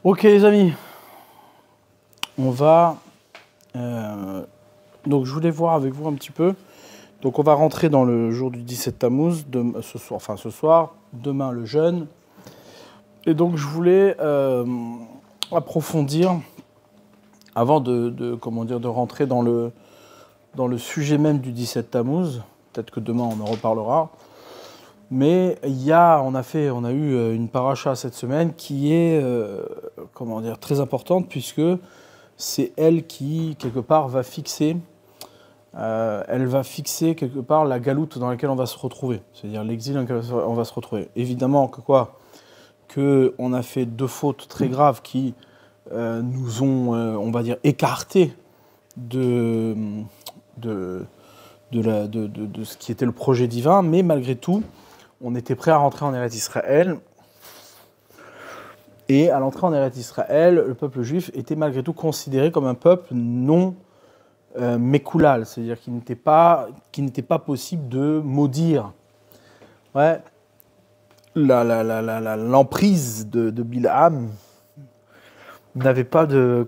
Ok les amis, on va... donc je voulais voir avec vous un petit peu. Donc on va rentrer dans le jour du 17 Tammuz, ce soir, demain le jeûne. Et donc je voulais approfondir, avant de rentrer dans le sujet même du 17 Tammuz. Peut-être que demain on en reparlera. Mais on a eu une paracha cette semaine qui est très importante, puisque c'est elle qui, quelque part, va fixer quelque part la galoute dans laquelle on va se retrouver, c'est-à-dire l'exil dans lequel on va se retrouver. Évidemment que on a fait deux fautes très graves qui nous ont, on va dire, écartés de ce qui était le projet divin, mais malgré tout, on était prêt à rentrer en Eretz Israël. Et à l'entrée en Eretz Israël, le peuple juif était malgré tout considéré comme un peuple non mékoulal, c'est-à-dire qu'il n'était pas possible de maudire. Ouais. L'emprise de Bilham n'avait pas de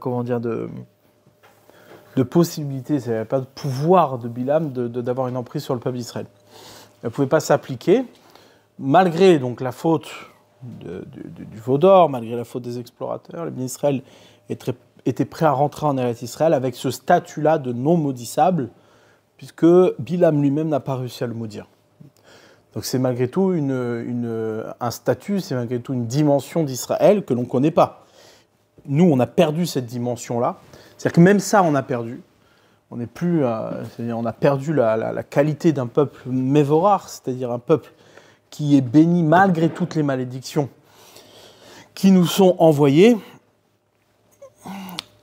possibilité, il n'y avait pas de pouvoir de Bilham d'avoir une emprise sur le peuple d'Israël. Elle ne pouvait pas s'appliquer, malgré donc la faute du veau d'or, malgré la faute des explorateurs. Les bénis Israël étaient prêts à rentrer en Eretz Israël avec ce statut-là de non maudissable, puisque Bilham lui-même n'a pas réussi à le maudire. Donc c'est malgré tout un statut, c'est malgré tout une dimension d'Israël que l'on ne connaît pas. Nous, on a perdu cette dimension-là. C'est-à-dire que même ça, on a perdu. On n'est plus, c'est-à-dire on a perdu la qualité d'un peuple mévorar, c'est-à-dire un peuple qui est béni malgré toutes les malédictions qui nous sont envoyées.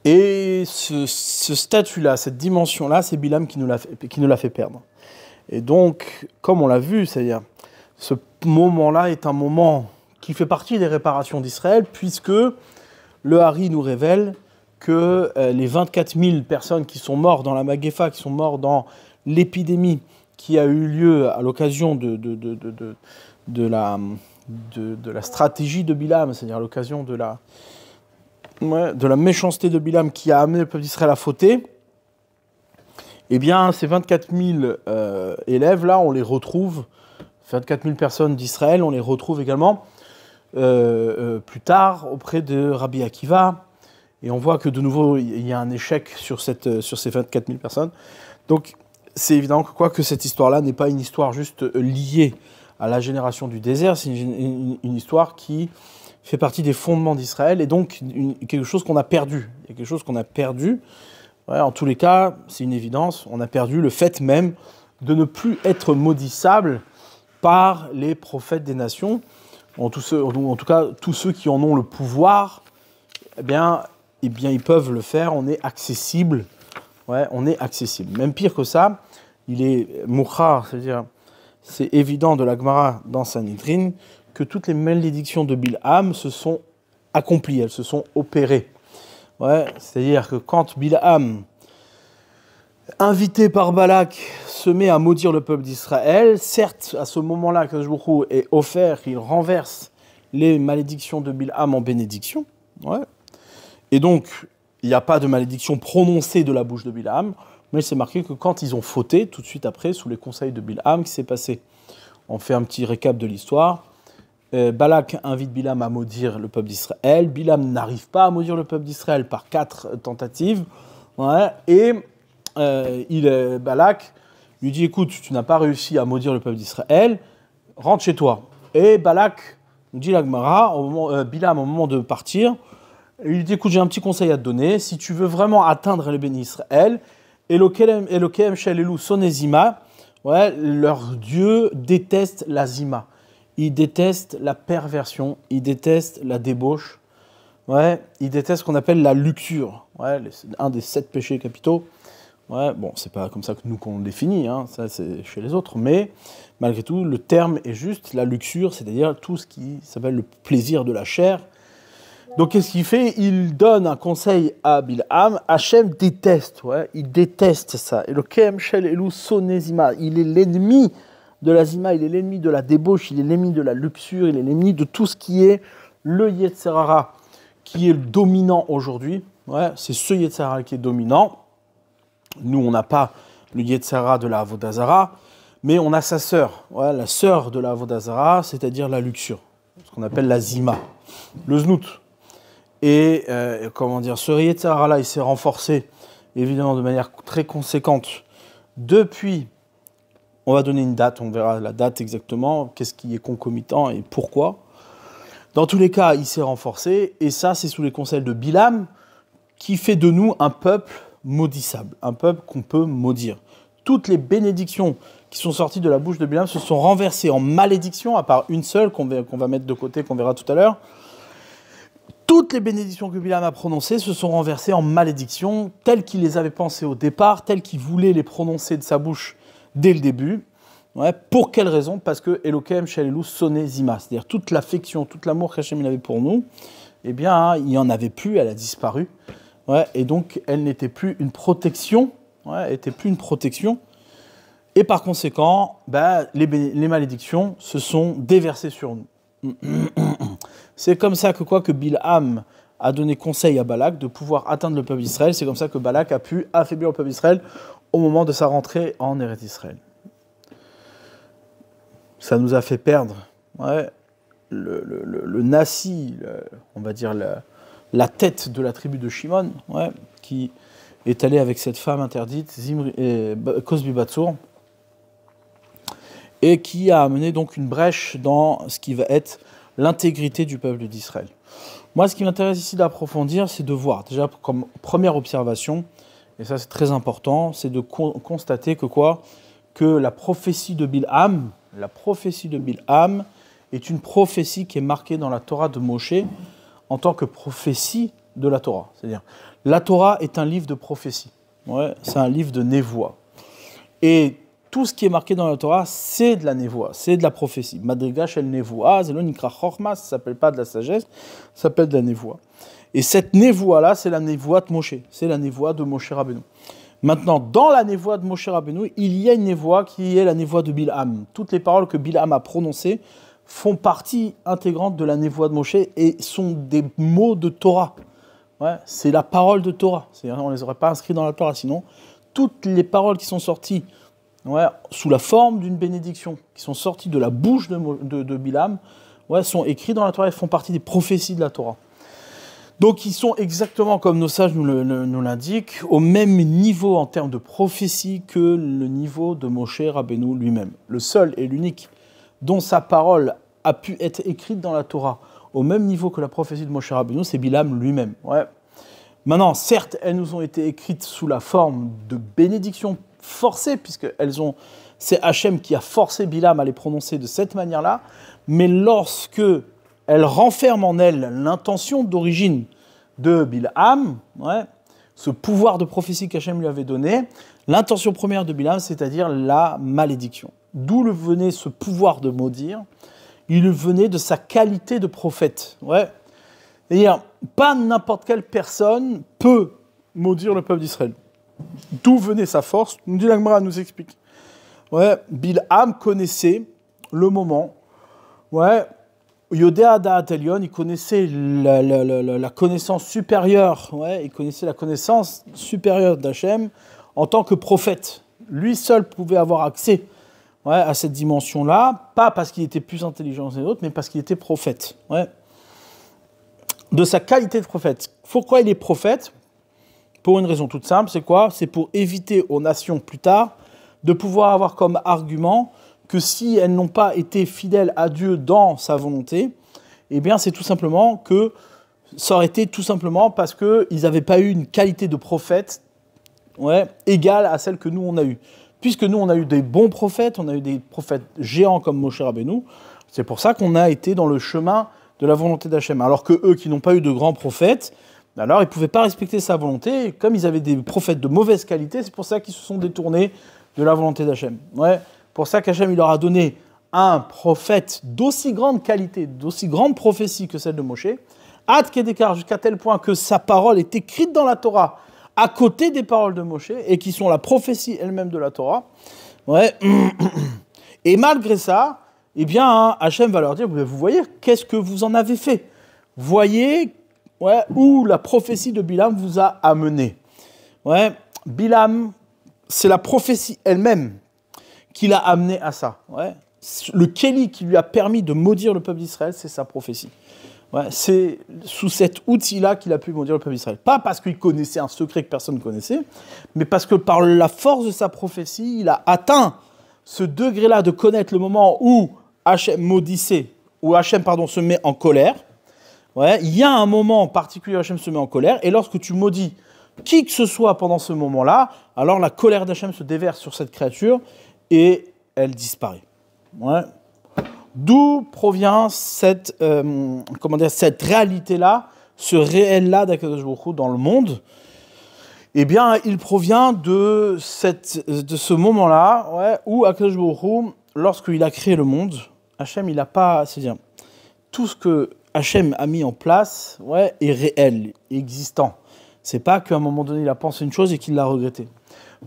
Et ce statut-là, cette dimension-là, c'est Bilham qui nous l'a fait perdre. Et donc, comme on l'a vu, c'est-à-dire ce moment-là est un moment qui fait partie des réparations d'Israël, puisque le Hari nous révèle que les 24 000 personnes qui sont mortes dans la Magéfa, qui sont mortes dans l'épidémie qui a eu lieu à l'occasion de la stratégie de Bilham, c'est-à-dire à l'occasion de la méchanceté de Bilham qui a amené le peuple d'Israël à fauter, eh bien, ces 24 000 élèves-là, on les retrouve, 24 000 personnes d'Israël, on les retrouve également plus tard auprès de Rabbi Akiva. Et on voit que de nouveau, il y a un échec sur ces 24 000 personnes. Donc, c'est évident que cette histoire-là n'est pas une histoire juste liée à la génération du désert, c'est une histoire qui fait partie des fondements d'Israël, et donc quelque chose qu'on a perdu. Il y a quelque chose qu'on a perdu. Ouais, en tous les cas, c'est une évidence, on a perdu le fait même de ne plus être maudissable par les prophètes des nations, en tout cas tous ceux qui en ont le pouvoir, eh bien ils peuvent le faire, on est accessible. Ouais, on est accessible. Même pire que ça, il est mouchar, c'est-à-dire c'est évident de la Gemara dans Sanhedrin que toutes les malédictions de Bilham se sont accomplies, elles se sont opérées. Ouais, c'est-à-dire que quand Bilham, invité par Balak, se met à maudire le peuple d'Israël, certes, à ce moment-là, Kadosh Baruch Hu est offert, il renverse les malédictions de Bilham en bénédiction. Ouais. Et donc, il n'y a pas de malédiction prononcée de la bouche de Bilham, mais c'est marqué que quand ils ont fauté, tout de suite après, sous les conseils de Bilham, qu'est-ce qui s'est passé ? On fait un petit récap de l'histoire. Balak invite Bilham à maudire le peuple d'Israël. Bilham n'arrive pas à maudire le peuple d'Israël par 4 tentatives. Ouais, et Balak lui dit, écoute, tu n'as pas réussi à maudire le peuple d'Israël, rentre chez toi. Et Balak, nous dit la Gemara, Bilham, au moment de partir, il lui dit, écoute, j'ai un petit conseil à te donner. Si tu veux vraiment atteindre les bénis Israël, Elokem shel Elu sonezima, ouais, leur Dieu déteste la zima. Il déteste la perversion, il déteste la débauche, ouais, il déteste ce qu'on appelle la luxure, ouais, un des 7 péchés capitaux. Ouais, bon, c'est pas comme ça que nous qu'on le définit, hein, ça c'est chez les autres, mais malgré tout, le terme est juste, la luxure, c'est-à-dire tout ce qui s'appelle le plaisir de la chair. Donc qu'est-ce qu'il fait ? Il donne un conseil à Bilham. Hachem déteste, ouais, il déteste ça. Elokem shel Elu sonezima, il est l'ennemi de la zima, il est l'ennemi de la débauche, il est l'ennemi de la luxure, il est l'ennemi de tout ce qui est le Yetzer Hara, qui est le dominant aujourd'hui. Ouais, c'est ce Yetzer Hara qui est dominant. Nous, on n'a pas le Yetzer Hara de la Avodah Zara, mais on a sa sœur, ouais, la sœur de la Avodah Zara, c'est-à-dire la luxure, ce qu'on appelle la zima, le znout. Et ce Yetzer Hara-là, il s'est renforcé, évidemment, de manière très conséquente depuis. On va donner une date, on verra la date exactement, qu'est-ce qui est concomitant et pourquoi. Dans tous les cas, il s'est renforcé, et ça, c'est sous les conseils de Bilam, qui fait de nous un peuple maudissable, un peuple qu'on peut maudire. Toutes les bénédictions qui sont sorties de la bouche de Bilam se sont renversées en malédictions, à part une seule qu'on va mettre de côté, qu'on verra tout à l'heure. Toutes les bénédictions que Bilam a prononcées se sont renversées en malédictions, telles qu'il les avait pensées au départ, telles qu'il voulait les prononcer de sa bouche dès le début. Ouais, pour quelle raison? Parce que Elokem Shalelu sonné Zima, c'est-à-dire toute l'affection, tout l'amour qu'Hachem avait pour nous, eh bien, il n'y en avait plus, elle a disparu. Ouais, et donc, elle n'était plus une protection. Ouais, elle n'était plus une protection. Et par conséquent, les malédictions se sont déversées sur nous. C'est comme ça que Bilham a donné conseil à Balak de pouvoir atteindre le peuple d'Israël. C'est comme ça que Balak a pu affaiblir le peuple d'Israël au moment de sa rentrée en Eretz Israël. Ça nous a fait perdre le Nassi, on va dire la tête de la tribu de Shimon, qui est allé avec cette femme interdite, Cosbi Batsour, et qui a amené donc une brèche dans ce qui va être l'intégrité du peuple d'Israël. Moi, ce qui m'intéresse ici d'approfondir, c'est de voir, déjà comme première observation, et ça c'est très important, c'est de constater que la prophétie de Bilham, est une prophétie qui est marquée dans la Torah de Moshe en tant que prophétie de la Torah. C'est-à-dire, la Torah est un livre de prophétie. Ouais, c'est un livre de névoie. Et tout ce qui est marqué dans la Torah, c'est de la névoie, c'est de la prophétie. Madriga shel névoa, zelo nikra chorma, ça ne s'appelle pas de la sagesse, ça s'appelle de la névoie. Et cette névoie-là, c'est la névoie de Moshe, c'est la névoie de Moshe Rabbeinu. Maintenant, dans la névoie de Moshe Rabbeinu, il y a une névoie qui est la névoie de Bilham. Toutes les paroles que Bilham a prononcées font partie intégrante de la névoie de Moshe et sont des mots de Torah. Ouais, c'est la parole de Torah. C'est-à-dire, on ne les aurait pas inscrits dans la Torah. Sinon, toutes les paroles qui sont sorties sous la forme d'une bénédiction, qui sont sorties de la bouche de Bilham, sont écrites dans la Torah et font partie des prophéties de la Torah. Donc ils sont exactement, comme nos sages nous l'indiquent, au même niveau en termes de prophétie que le niveau de Moshe Rabbeinu lui-même. Le seul et l'unique dont sa parole a pu être écrite dans la Torah au même niveau que la prophétie de Moshe Rabbeinu, c'est Bilham lui-même. Ouais. Maintenant, certes, elles nous ont été écrites sous la forme de bénédictions forcées, puisque c'est Hachem qui a forcé Bilham à les prononcer de cette manière-là, mais lorsque elle renferme en elle l'intention d'origine de Bilham, ce pouvoir de prophétie qu'Hachem lui avait donné, l'intention première de Bilham, c'est-à-dire la malédiction. D'où le venait ce pouvoir de maudire? Il venait de sa qualité de prophète. C'est-à-dire, pas n'importe quelle personne peut maudire le peuple d'Israël. D'où venait sa force? Nous dit la Gemara, nous explique. Bilham connaissait le moment, Yodéa Da'at Elyon, il connaissait la connaissance supérieure, il connaissait la connaissance supérieure d'Hachem en tant que prophète. Lui seul pouvait avoir accès à cette dimension-là, pas parce qu'il était plus intelligent que les autres, mais parce qu'il était prophète. De sa qualité de prophète. Pourquoi il est prophète? Pour une raison toute simple, c'est quoi? C'est pour éviter aux nations plus tard de pouvoir avoir comme argument que si elles n'ont pas été fidèles à Dieu dans sa volonté, eh bien c'est tout simplement que ça aurait été tout simplement parce qu'ils n'avaient pas eu une qualité de prophète égale à celle que nous on a eue. Puisque nous on a eu des bons prophètes, on a eu des prophètes géants comme Moshe Rabbeinu, c'est pour ça qu'on a été dans le chemin de la volonté d'Hachem. Alors que eux qui n'ont pas eu de grands prophètes, alors ils ne pouvaient pas respecter sa volonté, et comme ils avaient des prophètes de mauvaise qualité, c'est pour ça qu'ils se sont détournés de la volonté d'Hachem. Pour ça qu'Hachem il leur a donné un prophète d'aussi grande qualité, d'aussi grande prophétie que celle de Moshe, Ad Kedekar, jusqu'à tel point que sa parole est écrite dans la Torah, à côté des paroles de Moshe, et qui sont la prophétie elle-même de la Torah. Et malgré ça, eh bien, Hachem va leur dire, vous voyez, qu'est-ce que vous en avez fait? Voyez ouais, où la prophétie de Bilam vous a amené. Ouais, Bilam, c'est la prophétie elle-même qui l'a amené à ça. Ouais. Le Kéli qui lui a permis de maudire le peuple d'Israël, c'est sa prophétie. Ouais, c'est sous cet outil-là qu'il a pu maudire le peuple d'Israël. Pas parce qu'il connaissait un secret que personne ne connaissait, mais parce que par la force de sa prophétie, il a atteint ce degré-là de connaître le moment où Hachem maudissait, où Hachem, se met en colère. Ouais, il y a un moment particulier où Hachem se met en colère, et lorsque tu maudis qui que ce soit pendant ce moment-là, alors la colère d'Hachem se déverse sur cette créature et elle disparaît. Ouais. D'où provient cette réalité-là, ce réel-là d'Akadosh Baruch Hu dans le monde? Eh bien, il provient de ce moment-là, ouais, où Akadosh Baruch Hu, lorsqu'il a créé le monde, Hachem, il n'a pas... C'est-à-dire, tout ce que Hachem a mis en place, ouais, est réel, existant. C'est pas qu'à un moment donné, il a pensé une chose et qu'il l'a regretté.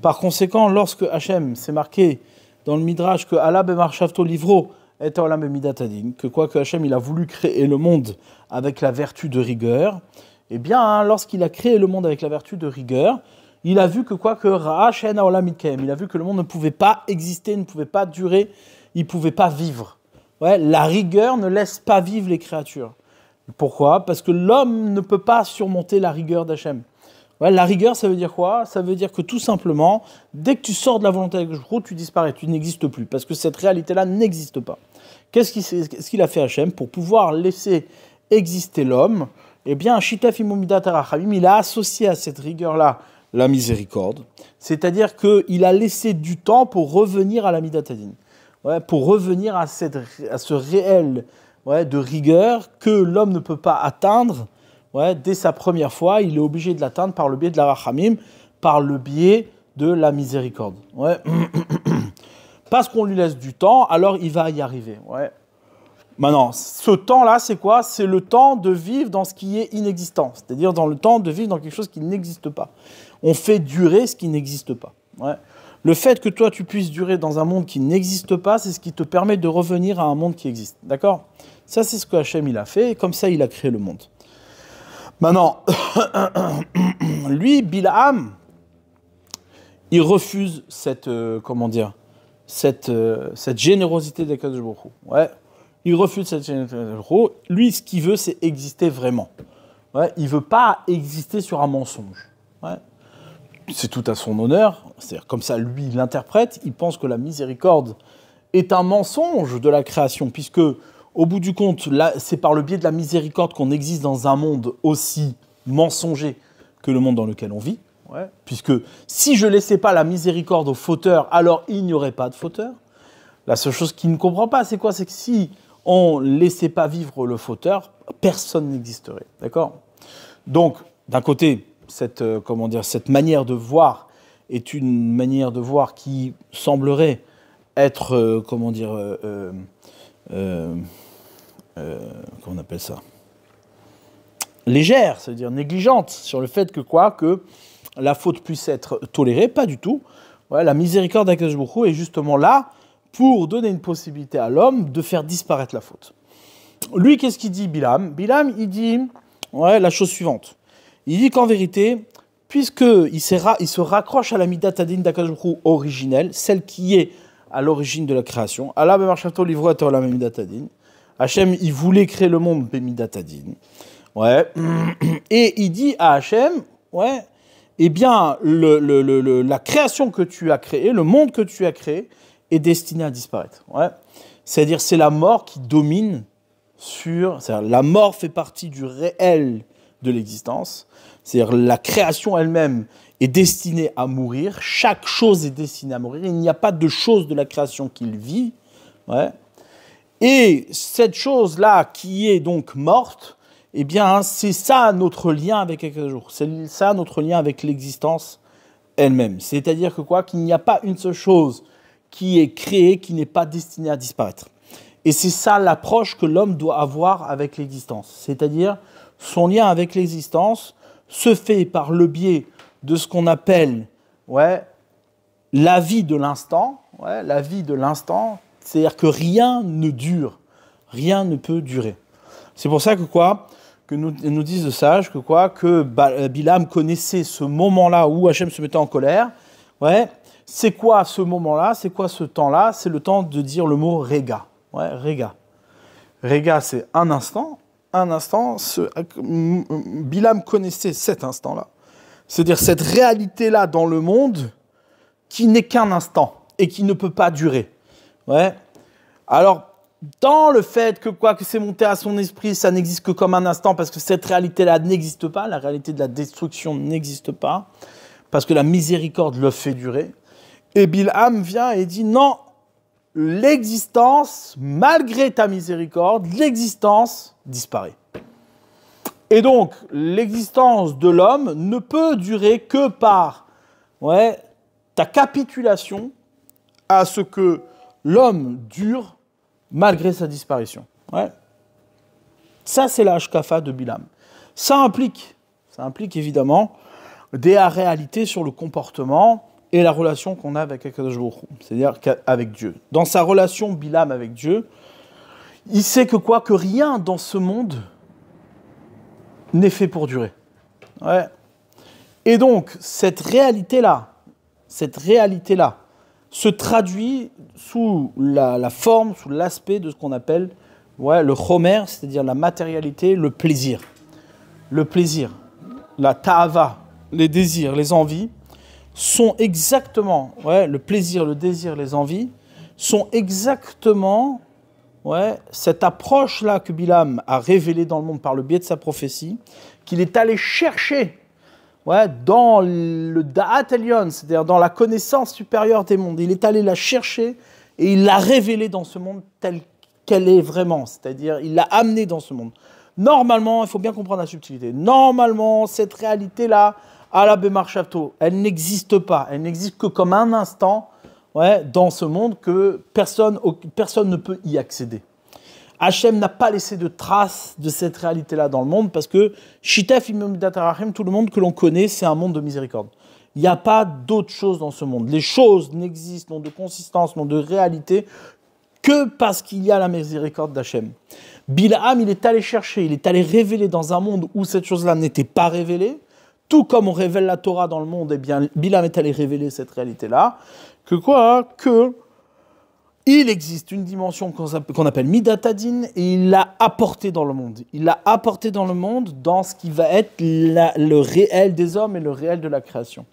Par conséquent, lorsque Hachem, c'est marqué dans le Midrash que Allah be'marshavto livro et olam bemidatadin, que quoi que Hachem, il a voulu créer le monde avec la vertu de rigueur, eh bien, lorsqu'il a créé le monde avec la vertu de rigueur, il a vu que quoi que Ra'a she'en ha'olam mitkaem, il a vu que le monde ne pouvait pas exister, ne pouvait pas durer, il ne pouvait pas vivre. Ouais, la rigueur ne laisse pas vivre les créatures. Pourquoi? Parce que l'homme ne peut pas surmonter la rigueur d'Hachem. Ouais, la rigueur, ça veut dire quoi? Ça veut dire que tout simplement, dès que tu sors de la volonté de Hachem, tu disparais, tu n'existes plus, parce que cette réalité-là n'existe pas. Qu'est-ce qu'il a fait Hachem pour pouvoir laisser exister l'homme? Eh bien, Shitaf Imomidat Arachamim, il a associé à cette rigueur-là la miséricorde, c'est-à-dire qu'il a laissé du temps pour revenir à la Midatadin, ouais, pour revenir à ce réel, ouais, de rigueur que l'homme ne peut pas atteindre. Ouais, dès sa première fois, il est obligé de l'atteindre par le biais de la rachamim, par le biais de la miséricorde. Ouais. Parce qu'on lui laisse du temps, alors il va y arriver. Ouais. Maintenant, ce temps-là, c'est quoi? C'est le temps de vivre dans ce qui est inexistant, c'est-à-dire dans le temps de vivre dans quelque chose qui n'existe pas. On fait durer ce qui n'existe pas. Ouais. Le fait que toi, tu puisses durer dans un monde qui n'existe pas, c'est ce qui te permet de revenir à un monde qui existe. D'accord? Ça, c'est ce que Hachem il a fait, et comme ça, il a créé le monde. Maintenant, lui, Bil'am, il refuse cette générosité d'Akadosh Baruch Hu. Ouais, il refuse cette générosité d'Akadosh Baruch Hu. Lui, ce qu'il veut, c'est exister vraiment. Ouais, il ne veut pas exister sur un mensonge. Ouais. C'est tout à son honneur. C'est-à-dire, comme ça, lui, il l'interprète. Il pense que la miséricorde est un mensonge de la création, puisque... Au bout du compte, là, c'est par le biais de la miséricorde qu'on existe dans un monde aussi mensonger que le monde dans lequel on vit. Ouais. Puisque si je ne laissais pas la miséricorde au fauteur, alors il n'y aurait pas de fauteur. La seule chose qu'il ne comprend pas, c'est quoi? C'est que si on ne laissait pas vivre le fauteur, personne n'existerait. D'accord? Donc, d'un côté, cette manière de voir est une manière de voir qui semblerait être, comment on appelle ça, légère, c'est-à-dire négligente, sur le fait que la faute puisse être tolérée, pas du tout. Ouais, la miséricorde d'Akadosh Baruch Hu est justement là pour donner une possibilité à l'homme de faire disparaître la faute. Lui, qu'est-ce qu'il dit, Bil'am? Bil'am, il dit la chose suivante. Il dit qu'en vérité, puisqu'il se raccroche à la Midat Hadin d'Akadosh Baruch Hu originelle, celle qui est à l'origine de la création. Allah be'marshavto livro et olam bemidatadin. Hachem, il voulait créer le monde bemidatadin. Ouais. Et il dit à Hachem, ouais, eh bien, la création que tu as créée, le monde que tu as créé, est destiné à disparaître. Ouais. C'est-à-dire, c'est la mort qui domine c'est-à-dire, la mort fait partie du réel de l'existence. C'est-à-dire, la création elle-même est destinée à mourir. Chaque chose est destinée à mourir. Il n'y a pas de chose de la création qui vit. Ouais. Et cette chose-là qui est donc morte, eh bien, c'est ça notre lien avec Akadosh Baruch Hu. C'est ça notre lien avec l'existence elle-même. C'est-à-dire que qu'il n'y a pas une seule chose qui est créée qui n'est pas destinée à disparaître. Et c'est ça l'approche que l'homme doit avoir avec l'existence. C'est-à-dire, son lien avec l'existence se fait par le biais de ce qu'on appelle la vie de l'instant. Ouais, la vie de l'instant, c'est-à-dire que rien ne dure, rien ne peut durer. C'est pour ça que que nous disent de sages, que Bilam connaissait ce moment-là où Hachem se mettait en colère. Ouais. C'est quoi ce moment-là? C'est quoi ce temps-là? C'est le temps de dire le mot Rega. Ouais, Rega. Rega, c'est un instant. Un instant. Bilam connaissait cet instant-là. C'est-à-dire cette réalité-là dans le monde qui n'est qu'un instant et qui ne peut pas durer. Ouais. Alors, dans le fait que c'est monté à son esprit, ça n'existe que comme un instant parce que cette réalité-là n'existe pas, la réalité de la destruction n'existe pas, parce que la miséricorde le fait durer. Et Bilham vient et dit non, l'existence, malgré ta miséricorde, l'existence disparaît. Et donc, l'existence de l'homme ne peut durer que par ta capitulation à ce que l'homme dure malgré sa disparition. Ouais. Ça, c'est la hashkafa de Bilam. Ça implique évidemment des réalités sur le comportement et la relation qu'on a avec Akadosh Baruch Hu, c'est-à-dire avec Dieu. Dans sa relation Bilam avec Dieu, il sait que rien dans ce monde n'est fait pour durer. Ouais. Et donc, cette réalité-là se traduit sous la forme, sous l'aspect de ce qu'on appelle le chomer, c'est-à-dire la matérialité, le plaisir. Le plaisir, la ta'ava, les désirs, les envies, sont exactement, le plaisir, le désir, les envies, sont exactement cette approche-là que Bilam a révélée dans le monde par le biais de sa prophétie, qu'il est allé chercher dans le Da'at Elyon, c'est-à-dire dans la connaissance supérieure des mondes. Il est allé la chercher et il l'a révélée dans ce monde tel qu'elle est vraiment, c'est-à-dire il l'a amenée dans ce monde. Normalement, il faut bien comprendre la subtilité, normalement, cette réalité-là, à la Bémar Shavto, elle n'existe pas, elle n'existe que comme un instant dans ce monde que personne ne peut y accéder. Hachem n'a pas laissé de traces de cette réalité-là dans le monde parce que Shitef Imamidat Arachim, tout le monde que l'on connaît, c'est un monde de miséricorde. Il n'y a pas d'autre chose dans ce monde. Les choses n'existent, n'ont de consistance, n'ont de réalité que parce qu'il y a la miséricorde d'Hachem. Bilham, il est allé chercher, il est allé révéler dans un monde où cette chose-là n'était pas révélée. Tout comme on révèle la Torah dans le monde, eh bien, Bilham est allé révéler cette réalité-là. Que il existe une dimension qu'on appelle Midat Hadin et il l'a apportée dans le monde. Il l'a apportée dans le monde dans ce qui va être le réel des hommes et le réel de la création.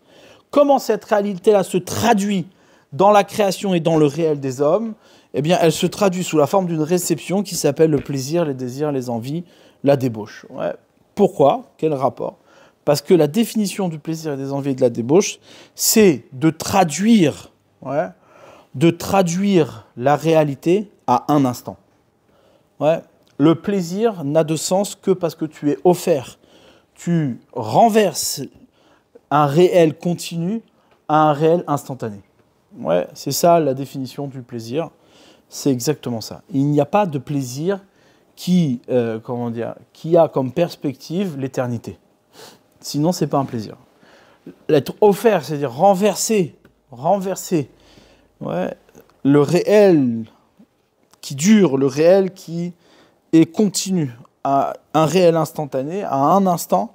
Comment cette réalité-là se traduit dans la création et dans le réel des hommes? Eh bien, elle se traduit sous la forme d'une réception qui s'appelle le plaisir, les désirs, les envies, la débauche. Pourquoi? Quel rapport? Parce que la définition du plaisir et des envies et de la débauche, c'est de traduire la réalité à un instant. Le plaisir n'a de sens que parce que tu es offert. Tu renverses un réel continu à un réel instantané. C'est ça la définition du plaisir. C'est exactement ça. Il n'y a pas de plaisir qui a comme perspective l'éternité. Sinon, ce n'est pas un plaisir. L'être offert, c'est-à-dire renverser le réel qui dure, le réel qui est continu, à un réel instantané, à un instant,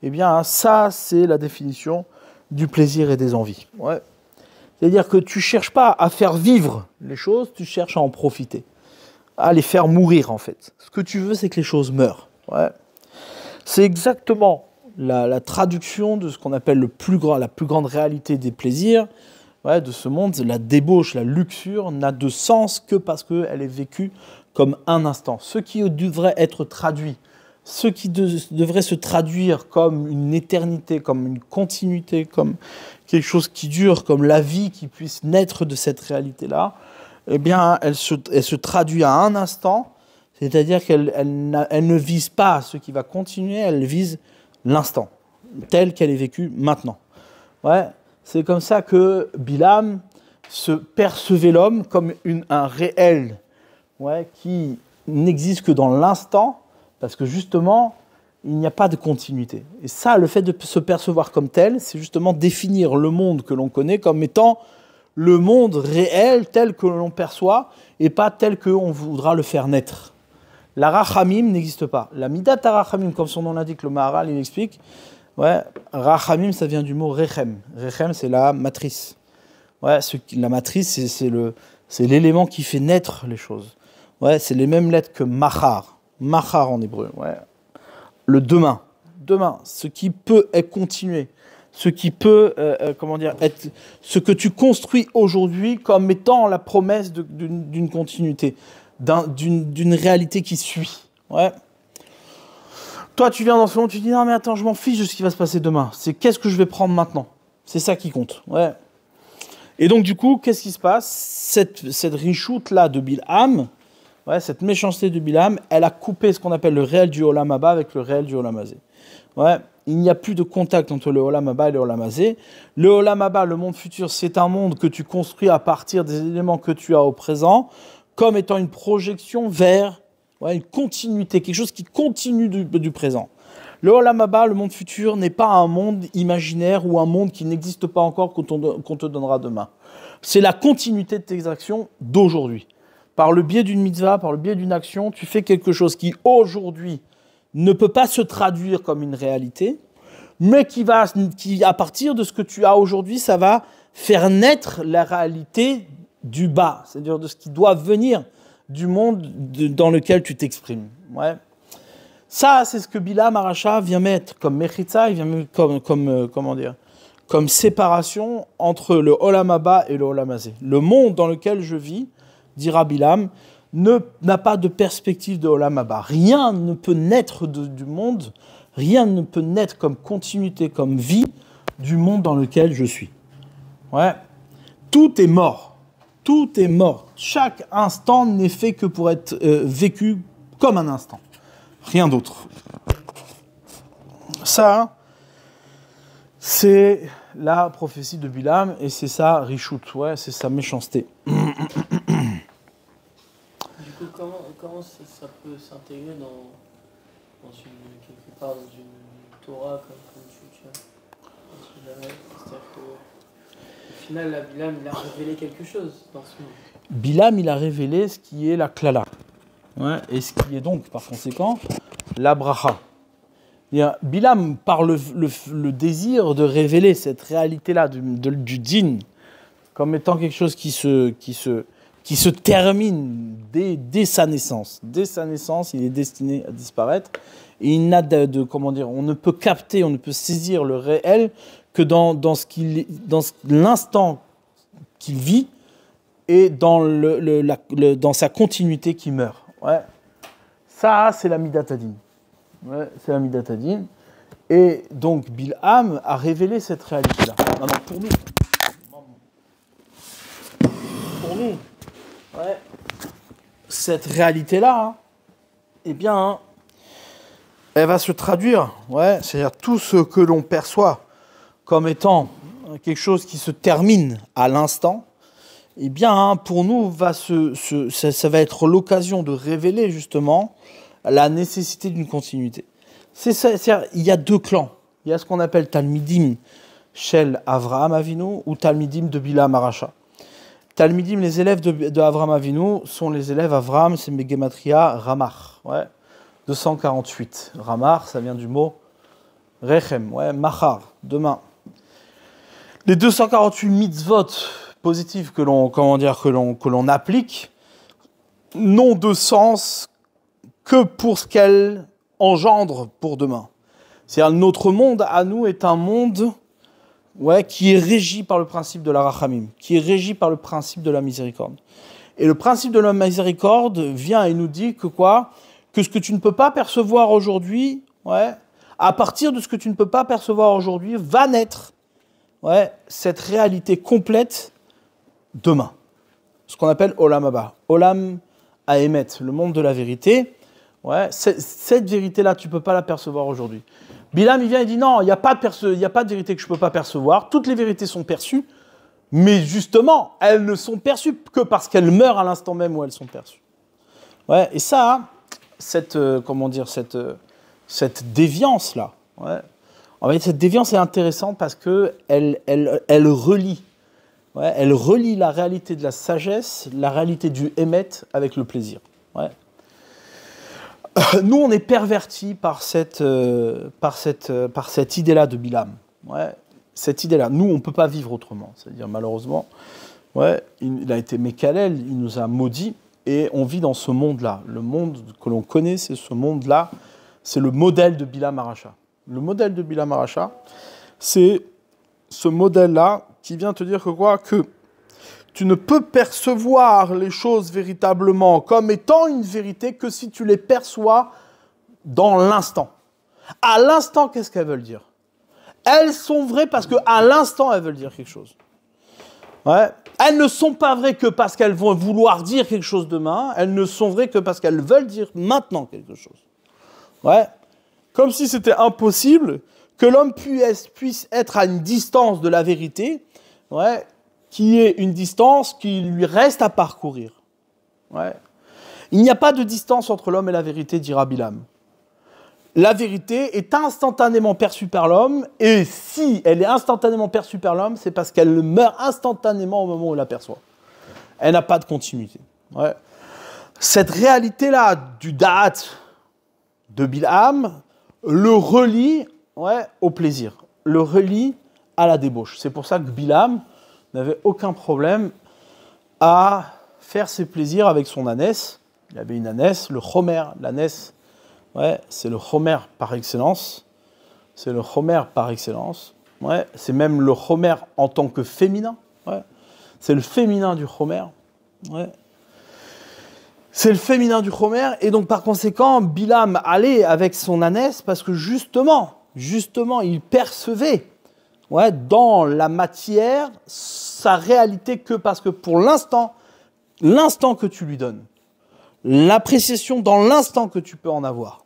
eh bien, ça, c'est la définition du plaisir et des envies. C'est-à-dire que tu ne cherches pas à faire vivre les choses, tu cherches à en profiter, à les faire mourir, en fait. Ce que tu veux, c'est que les choses meurent. C'est exactement la traduction de ce qu'on appelle la plus grande réalité des plaisirs de ce monde. La débauche, la luxure n'a de sens que parce qu'elle est vécue comme un instant. Ce qui devrait être traduit, ce qui devrait se traduire comme une éternité, comme une continuité, comme quelque chose qui dure, comme la vie qui puisse naître de cette réalité-là, eh bien, elle se traduit à un instant, c'est-à-dire qu'elle ne vise pas ce qui va continuer, elle vise l'instant, tel qu'elle est vécue maintenant. C'est comme ça que Bilam se percevait l'homme comme un réel qui n'existe que dans l'instant, parce que justement, il n'y a pas de continuité. Et ça, le fait de se percevoir comme tel, c'est justement définir le monde que l'on connaît comme étant le monde réel tel que l'on perçoit, et pas tel qu'on voudra le faire naître. La rachamim n'existe pas. La midat rachamim, comme son nom l'indique, le Maharal, il explique, ouais, rachamim, ça vient du mot rechem. Rechem, c'est la matrice. Ouais, la matrice, c'est l'élément qui fait naître les choses. Ouais, c'est les mêmes lettres que machar. Machar en hébreu, ouais. Le demain. Demain, ce qui peut être continué. Ce qui peut, être ce que tu construis aujourd'hui comme étant la promesse d'une continuité, d'une réalité qui suit. Ouais. Toi, tu viens dans ce monde, tu dis non mais attends, je m'en fiche de ce qui va se passer demain. C'est qu'est-ce que je vais prendre maintenant. C'est ça qui compte. Ouais. Et donc du coup, qu'est-ce qui se passe ? Cette richoute là de Bilham, ouais, cette méchanceté de Bilham, elle a coupé ce qu'on appelle le réel du Olam Haba avec le réel du Olam Hazé. Ouais. Il n'y a plus de contact entre le Olam Haba et le Olam Hazé. Le Olam Haba, le monde futur, c'est un monde que tu construis à partir des éléments que tu as au présent, comme étant une projection vers une continuité, quelque chose qui continue du présent. Le Olam Haba, le monde futur, n'est pas un monde imaginaire ou un monde qui n'existe pas encore qu'on te donnera demain. C'est la continuité de tes actions d'aujourd'hui. Par le biais d'une mitzvah, par le biais d'une action, tu fais quelque chose qui, aujourd'hui, ne peut pas se traduire comme une réalité, mais qui, à partir de ce que tu as aujourd'hui, ça va faire naître la réalité du bas, c'est-à-dire de ce qui doit venir du monde dans lequel tu t'exprimes. Ouais. Ça, c'est ce que Bilam Aracha vient mettre comme mechitza, il vient mettre comme séparation entre le Olam Haba et le Olam Hazé. Le monde dans lequel je vis, dira Bilam, n'a pas de perspective de Olam Haba. Rien ne peut naître du monde, rien ne peut naître comme continuité, comme vie du monde dans lequel je suis. Ouais. Tout est mort. Tout est mort. Chaque instant n'est fait que pour être vécu comme un instant. Rien d'autre. Ça, c'est la prophétie de Bilam et c'est sa richout, ouais, c'est sa méchanceté. Du coup, comment ça peut s'intégrer quelque part dans une Torah comme tu as c'est-à-dire qu'au final, là, Bilam, il a révélé quelque chose dans ce monde. Bilam, il a révélé ce qui est la klala. Ouais, et ce qui est donc, par conséquent, la bracha. Bilam, par le désir de révéler cette réalité-là du djinn comme étant quelque chose qui se termine dès sa naissance. Dès sa naissance, il est destiné à disparaître. Et il n'a on ne peut capter, on ne peut saisir le réel que dans l'instant qu'il vit et dans sa continuité qui meurt. Ouais. Ça, c'est la Midat Hadin. Ouais, c'est la Midat Hadin. Et donc, Bilham a révélé cette réalité-là. Maintenant, pour nous, ouais, cette réalité-là, eh bien, elle va se traduire, ouais, c'est-à-dire tout ce que l'on perçoit comme étant quelque chose qui se termine à l'instant, eh bien, pour nous, ça va être l'occasion de révéler justement la nécessité d'une continuité. Il y a deux clans. Il y a ce qu'on appelle Talmidim Shel Avraham Avinu ou Talmidim de Bilam Aracha. Talmidim, les élèves de Avraham Avinu, sont les élèves Avraham, c'est Megematria Ramach. Ouais, 248. Ramach, ça vient du mot Rechem, ouais, Machar, demain. Les 248 mitzvot positives que l'on applique n'ont de sens que pour ce qu'elles engendrent pour demain. C'est-à-dire notre monde à nous est un monde qui est régi par le principe de la rachamim, qui est régi par le principe de la miséricorde. Et le principe de la miséricorde vient et nous dit que quoi ? Que ce que tu ne peux pas percevoir aujourd'hui, à partir de ce que tu ne peux pas percevoir aujourd'hui, va naître cette réalité complète demain. Ce qu'on appelle Olam Haba. Olam Haemet, le monde de la vérité. Cette vérité-là, tu ne peux pas la percevoir aujourd'hui. Bilam, il vient et dit non, il n'y a pas de vérité que je ne peux pas percevoir. Toutes les vérités sont perçues, mais justement, elles ne sont perçues que parce qu'elles meurent à l'instant même où elles sont perçues. Et ça, cette déviance-là, en fait, cette déviance est intéressante parce qu'elle relie. Elle relie la réalité de la sagesse, la réalité du émet avec le plaisir. Nous, on est pervertis par cette idée-là de Bilam. Ouais, cette idée-là. Nous, on ne peut pas vivre autrement. C'est-à-dire, malheureusement, ouais, il a été Mekalel, il nous a maudits, et on vit dans ce monde-là. Le monde que l'on connaît, c'est ce monde-là. C'est le modèle de Bilam Aracha. Le modèle de Bilam Aracha, c'est ce modèle-là qui vient te dire que quoi ? Que tu ne peux percevoir les choses véritablement comme étant une vérité que si tu les perçois dans l'instant. À l'instant, qu'est-ce qu'elles veulent dire ? Elles sont vraies parce qu'à l'instant, elles veulent dire quelque chose. Ouais. Elles ne sont pas vraies que parce qu'elles vont vouloir dire quelque chose demain. Elles ne sont vraies que parce qu'elles veulent dire maintenant quelque chose. Ouais. Comme si c'était impossible que l'homme puisse être à une distance de la vérité, ouais, qui est une distance qui lui reste à parcourir. Ouais. Il n'y a pas de distance entre l'homme et la vérité, dira Bilam. La vérité est instantanément perçue par l'homme, et si elle est instantanément perçue par l'homme, c'est parce qu'elle meurt instantanément au moment où elle l'aperçoit. Elle n'a pas de continuité. Ouais. Cette réalité-là du da'at de Bilam le relie, ouais, au plaisir, le relie à la débauche. C'est pour ça que Bilam n'avait aucun problème à faire ses plaisirs avec son ânesse. Il avait une ânesse, le chomer, l'ânesse. Ouais, c'est le chomer par excellence. C'est le chomer par excellence. Ouais, c'est même le chomer en tant que féminin. Ouais. C'est le féminin du chomer. Ouais. C'est le féminin du chomer. Et donc, par conséquent, Bilam allait avec son ânesse parce que justement, il percevait, ouais, dans la matière sa réalité que parce que pour l'instant que tu lui donnes, l'appréciation dans l'instant que tu peux en avoir,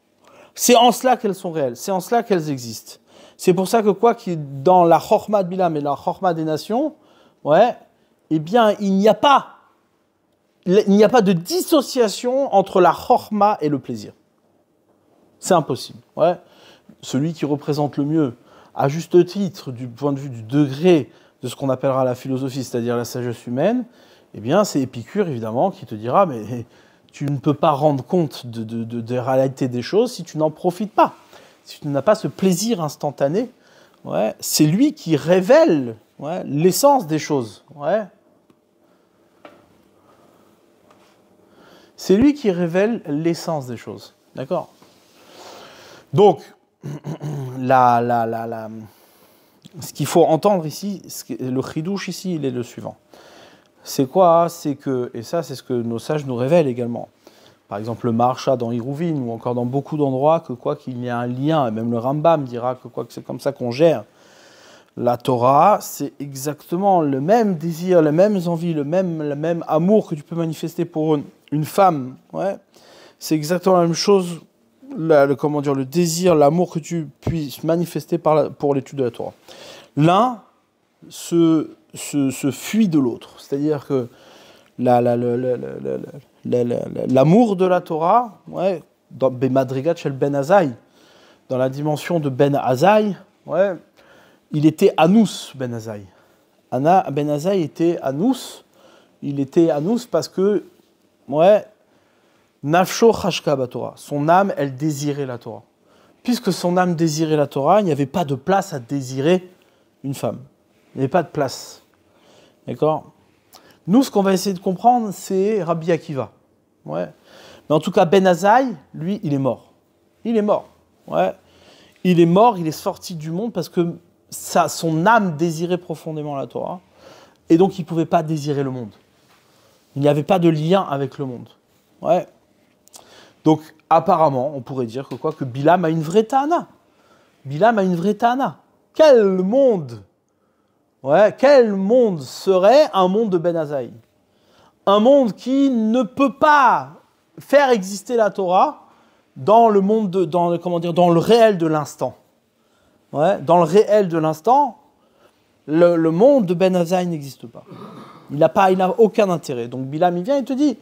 c'est en cela qu'elles sont réelles, c'est en cela qu'elles existent. C'est pour ça que quoi qu'il dans la chorma de Bilam et la chorma des nations, ouais, eh bien, il n'y a pas de dissociation entre la chorma et le plaisir. C'est impossible. Ouais. Celui qui représente le mieux, à juste titre, du point de vue du degré de ce qu'on appellera la philosophie, c'est-à-dire la sagesse humaine, eh bien, c'est Épicure, évidemment, qui te dira, mais tu ne peux pas rendre compte de la réalité des choses si tu n'en profites pas. Si tu n'as pas ce plaisir instantané, ouais, c'est lui qui révèle, ouais, l'essence des choses. Ouais. C'est lui qui révèle l'essence des choses. D'accord ? Donc, ce qu'il faut entendre ici, le chidouche ici, il est le suivant. C'est quoi ? C'est que, et ça c'est ce que nos sages nous révèlent également, par exemple le Maharsha dans Hiruvin, ou encore dans beaucoup d'endroits, que quoi qu'il y a un lien, et même le Rambam dira que quoi que c'est comme ça qu'on gère la Torah, c'est exactement le même désir, les mêmes envies, le même amour que tu peux manifester pour une femme. Ouais. C'est exactement la même chose, le désir, l'amour que tu puisses manifester pour l'étude de la Torah. L'un se fuit de l'autre. C'est-à-dire que l'amour de la Torah, ouais, dans Bemadrigat Shel Ben Azai, dans la dimension de Ben Azai, ouais, il était Anous, Ben Azai. Ben Azai était Anous. Il était Anous parce que, ouais, Nafsho Chashka Batorah. Son âme, elle désirait la Torah. Puisque son âme désirait la Torah, il n'y avait pas de place à désirer une femme. Il n'y avait pas de place. D'accord ? Nous, ce qu'on va essayer de comprendre, c'est Rabbi Akiva. Ouais. Mais en tout cas, Ben Azai, lui, il est mort. Il est mort. Ouais. Il est mort, il est sorti du monde parce que son âme désirait profondément la Torah. Et donc, il ne pouvait pas désirer le monde. Il n'y avait pas de lien avec le monde. Ouais. Donc, apparemment, on pourrait dire que Bilam a une vraie Ta'ana. Bilam a une vraie Ta'ana. Quel monde serait un monde de Ben Azai ? Un monde qui ne peut pas faire exister la Torah dans le monde, dans le réel de l'instant. Ouais, dans le réel de l'instant, le monde de Ben Azai n'existe pas. Il n'a aucun intérêt. Donc Bilam, il vient et te dit,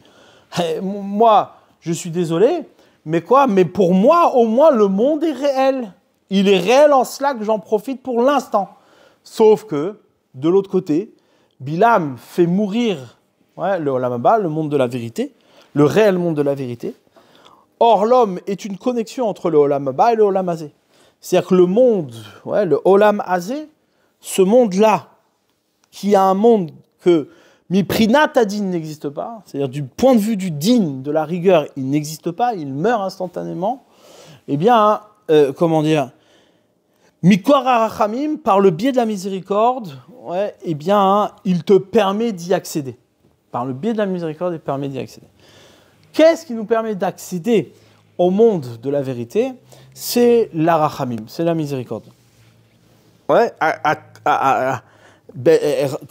hey, moi, je suis désolé, mais pour moi, au moins, le monde est réel. Il est réel en cela que j'en profite pour l'instant. Sauf que, de l'autre côté, Bilam fait mourir, ouais, le Olam Haba, le monde de la vérité, le réel monde de la vérité, Or, l'homme est une connexion entre le Olam Haba et le Olam Hazé. C'est-à-dire que le monde, le Olam Hazé, ce monde-là, qui est un monde que Miprinat Adin n'existe pas, c'est-à-dire du point de vue du din, de la rigueur, il n'existe pas, il meurt instantanément, eh bien, Mikor HaRachamim, par le biais de la miséricorde, eh bien, il te permet d'y accéder. Par le biais de la miséricorde, il te permet d'y accéder. Qu'est-ce qui nous permet d'accéder au monde de la vérité? C'est la Rachamim, c'est la miséricorde.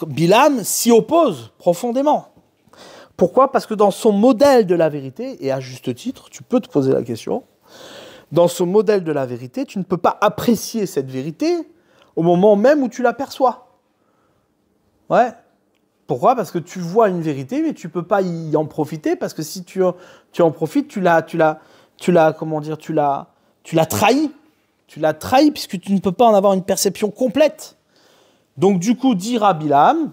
Bilam s'y oppose profondément. Pourquoi? Parce que dans son modèle de la vérité, et à juste titre, tu peux te poser la question, dans ce modèle de la vérité, tu ne peux pas apprécier cette vérité au moment même où tu l'aperçois. Pourquoi? Parce que tu vois une vérité, mais tu ne peux pas y en profiter, parce que si tu en profites, tu l'as trahi. Tu l'as trahi, puisque tu ne peux pas en avoir une perception complète. Donc du coup, dire à Bilam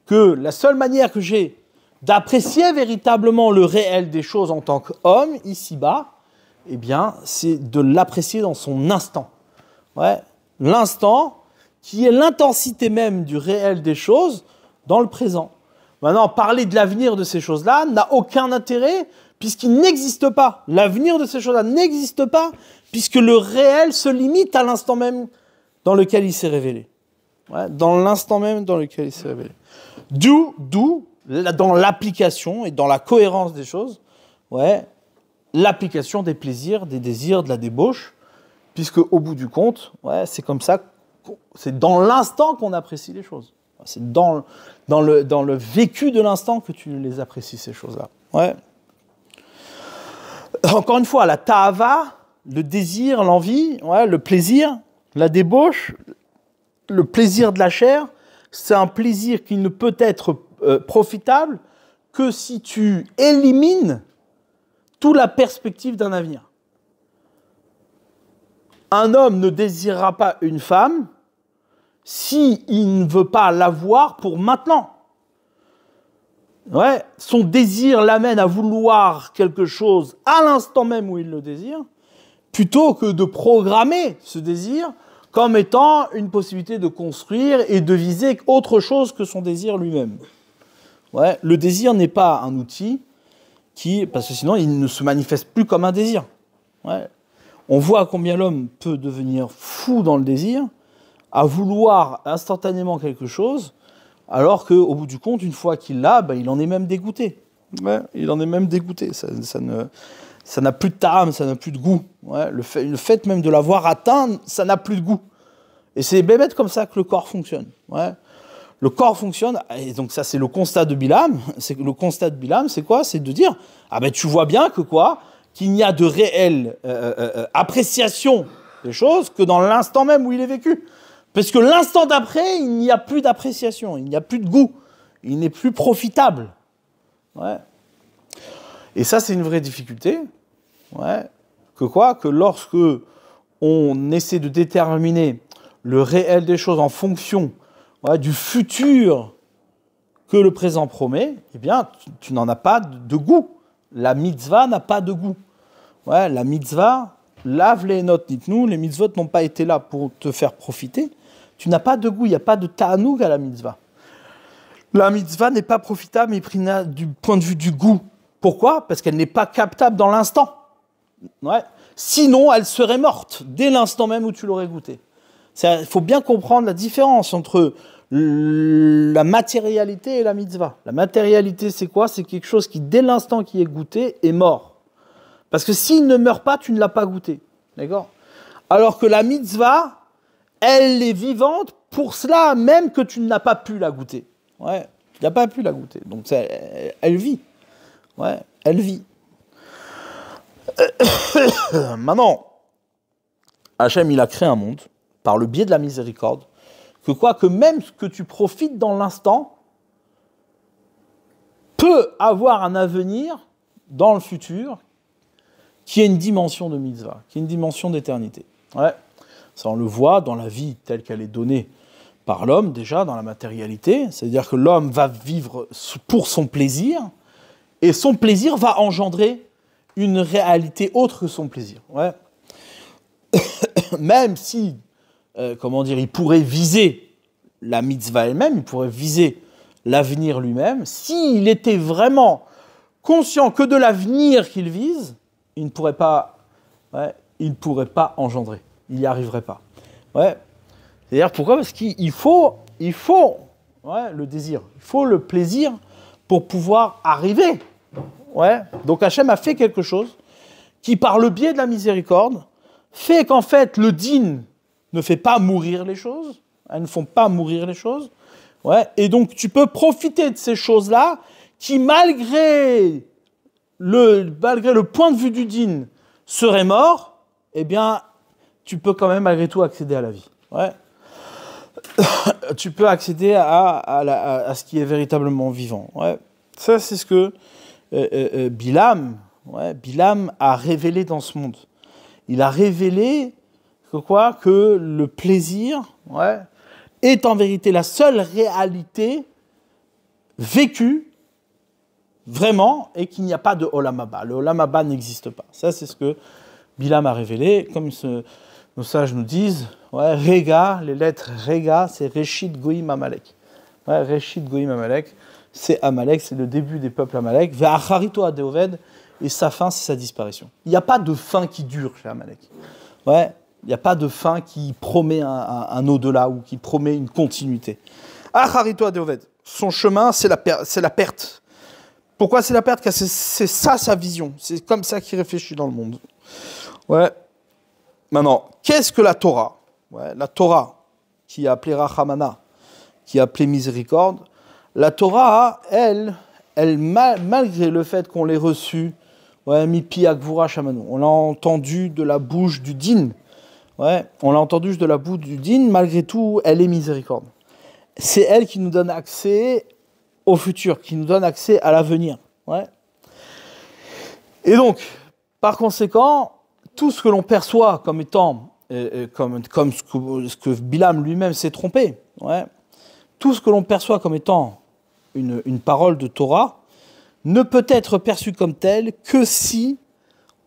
que la seule manière que j'ai d'apprécier véritablement le réel des choses en tant qu'homme, ici-bas, eh bien, c'est de l'apprécier dans son instant. L'instant qui est l'intensité même du réel des choses dans le présent. Maintenant, parler de l'avenir de ces choses-là n'a aucun intérêt puisqu'il n'existe pas. L'avenir de ces choses-là n'existe pas puisque le réel se limite à l'instant même dans lequel il s'est révélé. Dans l'instant même dans lequel il s'est révélé. D'où, dans l'application et dans la cohérence des choses, l'application des plaisirs, des désirs, de la débauche, puisque au bout du compte, c'est comme ça, c'est dans l'instant qu'on apprécie les choses. C'est dans le vécu de l'instant que tu les apprécies, ces choses-là. Encore une fois, la ta'ava, le désir, l'envie, le plaisir, la débauche, le plaisir de la chair, c'est un plaisir qui ne peut être profitable que si tu élimines toute la perspective d'un avenir. Un homme ne désirera pas une femme s'il ne veut pas l'avoir pour maintenant. Son désir l'amène à vouloir quelque chose à l'instant même où il le désire, plutôt que de programmer ce désir comme étant une possibilité de construire et de viser autre chose que son désir lui-même. Le désir n'est pas un outil parce que sinon il ne se manifeste plus comme un désir. On voit combien l'homme peut devenir fou dans le désir, à vouloir instantanément quelque chose, alors qu'au bout du compte, une fois qu'il l'a, il en est même dégoûté. Il en est même dégoûté. Ça n'a plus de ta'am, ça n'a plus de goût. Le fait même de l'avoir atteint, ça n'a plus de goût. Et c'est bébête comme ça que le corps fonctionne. Le corps fonctionne, et donc ça c'est le constat de Bilam. Le constat de Bilam, c'est quoi? C'est de dire, tu vois bien que qu'il n'y a de réelle appréciation des choses que dans l'instant même où il est vécu. Parce que l'instant d'après, il n'y a plus d'appréciation, il n'y a plus de goût, il n'est plus profitable. Et ça, c'est une vraie difficulté. Que lorsque on essaie de déterminer le réel des choses en fonction du futur que le présent promet, eh bien, tu n'en as pas de goût. La mitzvah n'a pas de goût. La mitzvah, lave les notes, dites-nous, les mitzvot n'ont pas été là pour te faire profiter. Tu n'as pas de goût, il n'y a pas de ta'anoug à la mitzvah. La mitzvah n'est pas profitable, mais du point de vue du goût. Pourquoi? Parce qu'elle n'est pas captable dans l'instant. Sinon, elle serait morte dès l'instant même où tu l'aurais goûtée. Il faut bien comprendre la différence entre la matérialité et la mitzvah. La matérialité, c'est quoi? C'est quelque chose qui, dès l'instant qui est goûté, est mort. Parce que s'il ne meurt pas, tu ne l'as pas goûté. D'accord? Alors que la mitzvah, elle est vivante pour cela même que tu n'as pas pu la goûter. Tu n'as pas pu la goûter. Donc, elle vit. Elle vit. Maintenant, Hachem, il a créé un monde par le biais de la miséricorde, que même ce que tu profites dans l'instant peut avoir un avenir dans le futur qui est une dimension de mitzvah, qui est une dimension d'éternité. Ça, on le voit dans la vie telle qu'elle est donnée par l'homme, déjà, dans la matérialité. C'est-à-dire que l'homme va vivre pour son plaisir, et son plaisir va engendrer une réalité autre que son plaisir. Ouais. Même si, comment dire, il pourrait viser la mitzvah elle-même, il pourrait viser l'avenir lui-même, s'il était vraiment conscient que de l'avenir qu'il vise, il ne pourrait pas engendrer. Il n'y arriverait pas. Ouais. C'est-à-dire pourquoi ? Parce qu'il faut le désir, il faut le plaisir pour pouvoir arriver. Ouais. Donc Hachem a fait quelque chose qui, par le biais de la miséricorde, fait qu'en fait le din ne fait pas mourir les choses, elles ne font pas mourir les choses. Ouais. Et donc tu peux profiter de ces choses-là qui, malgré le point de vue du din, seraient morts, eh bien, tu peux quand même malgré tout accéder à la vie. Ouais. Tu peux accéder à ce qui est véritablement vivant. Ouais. Ça, c'est ce que Bilam a révélé dans ce monde. Il a révélé que le plaisir est en vérité la seule réalité vécue vraiment et qu'il n'y a pas de Olam Haba. Le Olam Haba n'existe pas. Ça, c'est ce que Bilam a révélé. Comme nos sages nous disent, Rega, les lettres Rega, c'est Reshit Goïm Amalek. Reshit Goïm Amalek, c'est Amalek, c'est le début des peuples Amalek. Ve'acharito Adeoved, et sa fin, c'est sa disparition. Il n'y a pas de fin qui dure chez Amalek. Il n'y a pas de fin qui promet un au-delà ou qui promet une continuité. Acharito Adeoved, son chemin, c'est la perte. Pourquoi c'est la perte ? Car c'est ça sa vision. C'est comme ça qu'il réfléchit dans le monde. Ouais. Maintenant, qu'est-ce que la Torah ? La Torah, qui est appelée Rachamana, qui est appelée miséricorde, la Torah, elle malgré le fait qu'on l'ait reçue, Mipi Akvura Shamanu, on l'a entendu de la bouche du din, on l'a entendu de la bouche du din, malgré tout, elle est miséricorde. C'est elle qui nous donne accès au futur, qui nous donne accès à l'avenir. Et donc, par conséquent, tout ce que l'on perçoit comme étant, comme ce que Bilam lui-même s'est trompé, tout ce que l'on perçoit comme étant une parole de Torah ne peut être perçu comme tel que si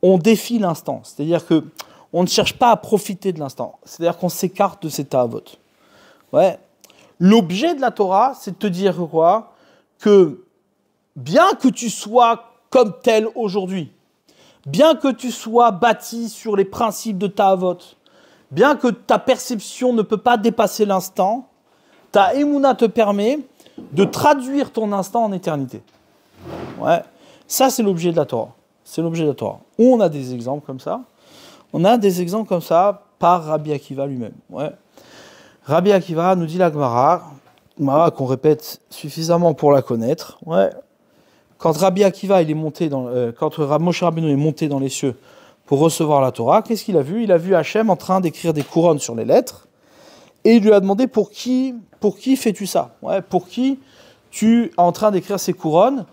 on défie l'instant. C'est-à-dire qu'on ne cherche pas à profiter de l'instant. C'est-à-dire qu'on s'écarte de cet avot. L'objet de la Torah, c'est de te dire quoi ? Que bien que tu sois comme tel aujourd'hui, bien que tu sois bâti sur les principes de ta avot, bien que ta perception ne peut pas dépasser l'instant, ta émouna te permet de traduire ton instant en éternité. Ça, c'est l'objet de la Torah. C'est l'objet de la Torah. On a des exemples comme ça. On a des exemples comme ça par Rabbi Akiva lui-même. Rabbi Akiva nous dit la Gemara qu'on répète suffisamment pour la connaître. Quand Rabbi Akiva il est monté quand Moshe Rabbeinu est monté dans les cieux pour recevoir la Torah, qu'est-ce qu'il a vu ? Il a vu Hachem en train d'écrire des couronnes sur les lettres et il lui a demandé pour qui fais-tu ça ? Pour qui tu es en train d'écrire ces couronnes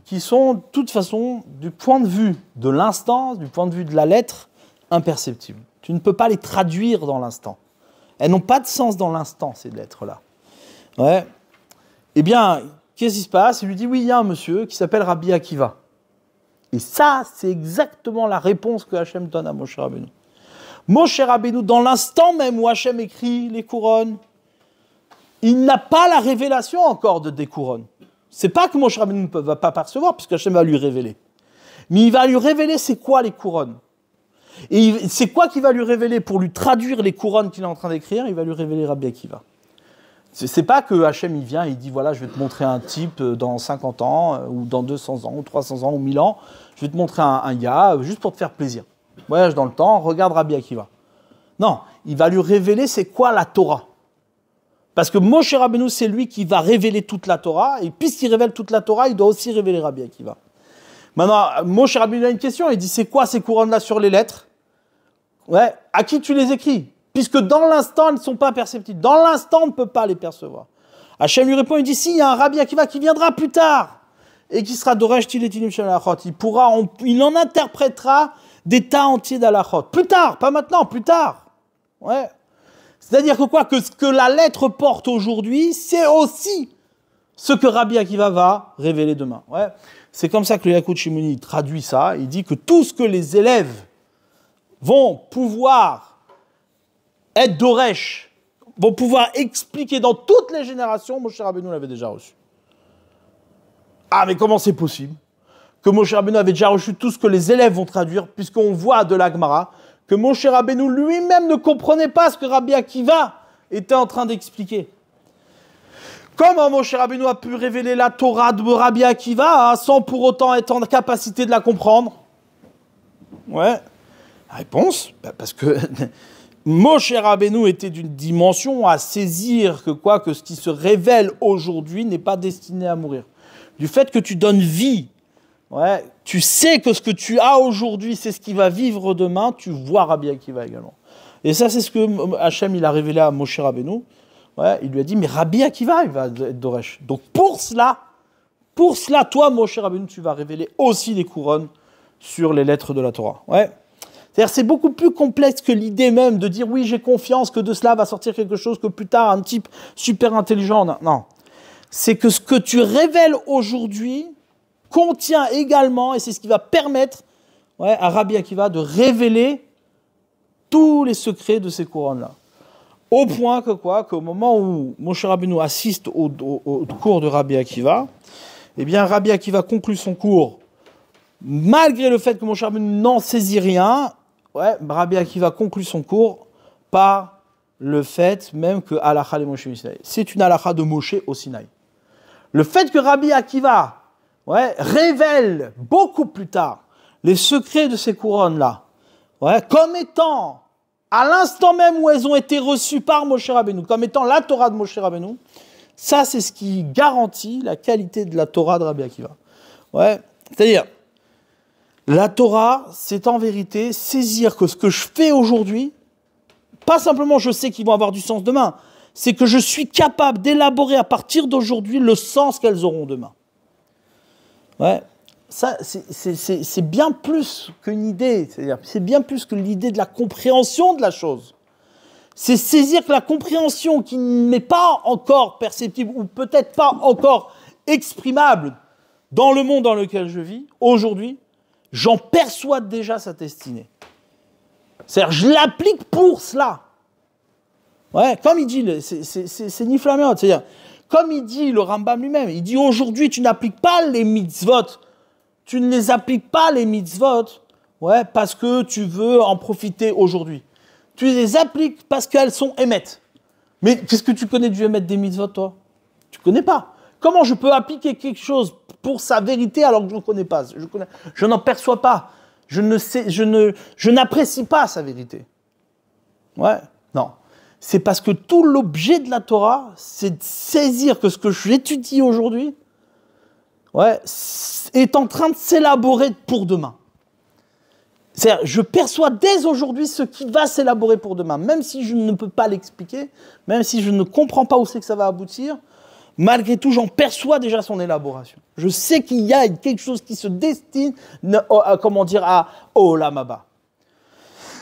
qui sont de toute façon du point de vue de l'instant, du point de vue de la lettre, imperceptibles. Tu ne peux pas les traduire dans l'instant. Elles n'ont pas de sens dans l'instant, ces lettres-là. Eh bien, qu'est-ce qui se passe ? Il lui dit, oui, il y a un monsieur qui s'appelle Rabbi Akiva. Et ça, c'est exactement la réponse que Hachem donne à Moshe Rabbeinu. Moshe Rabbeinu, dans l'instant même où Hachem écrit les couronnes, il n'a pas la révélation encore des couronnes. C'est pas que Moshe Rabbeinu ne va pas percevoir, puisque Hachem va lui révéler. Mais il va lui révéler c'est quoi les couronnes. Et c'est quoi qu'il va lui révéler pour lui traduire les couronnes qu'il est en train d'écrire ? Il va lui révéler Rabbi Akiva. C'est pas que Hachem il vient et il dit voilà, je vais te montrer un type dans 50 ans, ou dans 200 ans, ou 300 ans, ou 1000 ans, je vais te montrer un gars juste pour te faire plaisir. Voyage dans le temps, regarde Rabbi Akiva. Non, il va lui révéler c'est quoi la Torah. Parce que Moshe Rabbeinu, c'est lui qui va révéler toute la Torah, et puisqu'il révèle toute la Torah, il doit aussi révéler Rabbi Akiva. Maintenant, Moshe Rabbeinu a une question, il dit c'est quoi ces couronnes-là sur les lettres ? À qui tu les écris ? Puisque dans l'instant, elles ne sont pas perceptibles. Dans l'instant, on ne peut pas les percevoir. Hachem lui répond, il dit, si, il y a un Rabbi Akiva qui viendra plus tard, et qui sera Doresh Tiletinim Shel Halachot. Il en interprétera des tas entiers d'Halachot. Plus tard, pas maintenant, plus tard. C'est-à-dire que quoi ? Que ce que la lettre porte aujourd'hui, c'est aussi ce que Rabbi Akiva va révéler demain. C'est comme ça que le Yakut Shimoni traduit ça. Il dit que tout ce que les élèves vont pouvoir être Doresh, vont pouvoir expliquer dans toutes les générations, Moshe Rabbeinu l'avait déjà reçu. Ah, mais comment c'est possible que Moshe Rabbeinu avait déjà reçu tout ce que les élèves vont traduire, puisqu'on voit de la Gemara que Moshe Rabbeinu lui-même ne comprenait pas ce que Rabbi Akiva était en train d'expliquer. Comment Moshe Rabbeinu a pu révéler la Torah de Rabbi Akiva sans pour autant être en capacité de la comprendre? Ouais. La réponse, parce que Moshe Rabbeinu était d'une dimension à saisir que ce qui se révèle aujourd'hui n'est pas destiné à mourir. Du fait que tu donnes vie, ouais, tu sais que ce que tu as aujourd'hui, c'est ce qui va vivre demain, tu vois Rabbi Akiva également. Et ça, c'est ce que Hachem il a révélé à Moshe Rabbeinu. Ouais, il lui a dit, mais Rabbi Akiva, il va être Doresh. Donc pour cela, toi, Moshe Rabbeinu, tu vas révéler aussi les couronnes sur les lettres de la Torah. Ouais. C'est-à-dire, c'est beaucoup plus complexe que l'idée même de dire, oui, j'ai confiance que de cela va sortir quelque chose, que plus tard, un type super intelligent. Non. C'est que ce que tu révèles aujourd'hui contient également, et c'est ce qui va permettre à Rabbi Akiva de révéler tous les secrets de ces couronnes-là. Au point qu'au moment où Moshe Rabbeinu assiste au cours de Rabbi Akiva, eh bien Rabbi Akiva conclut son cours, malgré le fait que Moshe Rabbeinu n'en saisit rien, Rabbi Akiva conclut son cours par le fait même que halakha de Moshe Sinaï. C'est une halakha de Moshe au Sinaï. Le fait que Rabbi Akiva révèle beaucoup plus tard les secrets de ces couronnes-là, comme étant à l'instant même où elles ont été reçues par Moshe Rabbeinu, comme étant la Torah de Moshe Rabbeinu, ça c'est ce qui garantit la qualité de la Torah de Rabbi Akiva. C'est-à-dire, la Torah, c'est en vérité saisir que ce que je fais aujourd'hui, pas simplement je sais qu'ils vont avoir du sens demain, c'est que je suis capable d'élaborer à partir d'aujourd'hui le sens qu'elles auront demain. Ça, c'est bien plus qu'une idée, c'est-à-dire c'est bien plus que l'idée de la compréhension de la chose. C'est saisir que la compréhension qui n'est pas encore perceptible ou peut-être pas encore exprimable dans le monde dans lequel je vis, aujourd'hui, j'en perçois déjà sa destinée. C'est-à-dire je l'applique pour cela. Comme il dit, c'est Niflaméot, c'est-à-dire comme il dit le Rambam lui-même, il dit aujourd'hui tu n'appliques pas les mitzvot. Tu ne les appliques pas, les mitzvot, parce que tu veux en profiter aujourd'hui. Tu les appliques parce qu'elles sont émettes. Mais qu'est-ce que tu connais du émettre des mitzvot, toi? Tu ne connais pas. Comment je peux appliquer quelque chose pour sa vérité alors que je ne connais pas? Je n'en perçois pas. Je n'apprécie pas sa vérité. Non. C'est parce que tout l'objet de la Torah, c'est de saisir que ce que j'étudie aujourd'hui, est en train de s'élaborer pour demain. C'est-à-dire, je perçois dès aujourd'hui ce qui va s'élaborer pour demain, même si je ne peux pas l'expliquer, même si je ne comprends pas où c'est que ça va aboutir, malgré tout, j'en perçois déjà son élaboration. Je sais qu'il y a quelque chose qui se destine, à Olam Haba.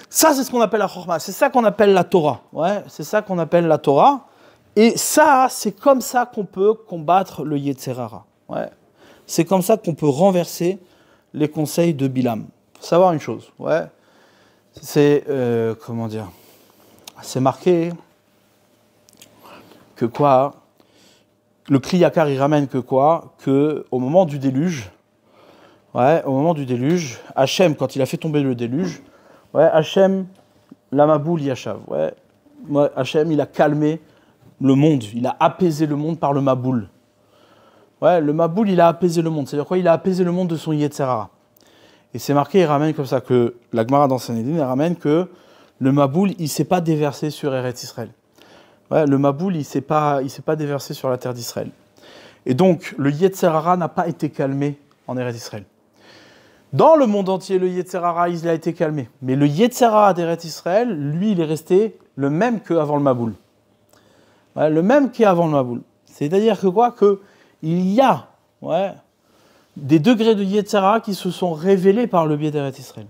Ça, c'est ce qu'on appelle la Chorma, c'est ça qu'on appelle la Torah. C'est ça qu'on appelle la Torah. Et ça, c'est comme ça qu'on peut combattre le Yetzer Hara. C'est comme ça qu'on peut renverser les conseils de Bilam. Il faut savoir une chose, c'est, c'est marqué que le Kli Yakar, il ramène que au moment du déluge, Hachem, quand il a fait tomber le déluge, Hachem, la Maboul Yashav, Hachem, il a calmé le monde, il a apaisé le monde par le Maboul. Le Maboul, il a apaisé le monde. C'est-à-dire quoi? Il a apaisé le monde de son Yetzer Hara. Et c'est marqué, il ramène comme ça, que la Gemara dans Sanhédrin, elle ramène que le Maboul, il ne s'est pas déversé sur Eretz Israël. Le Maboul, il ne s'est pas déversé sur la terre d'Israël. Et donc, le Yetzer Hara n'a pas été calmé en Eretz Israël. Dans le monde entier, le Yetzer Hara, il a été calmé. Mais le Yetzer Hara d'Eretz Israël, lui, il est resté le même qu'avant le Maboul. Le même qu'avant le Maboul. C'est-à-dire que il y a des degrés de Yetzer Hara qui se sont révélés par le biais d'Eretz Israël.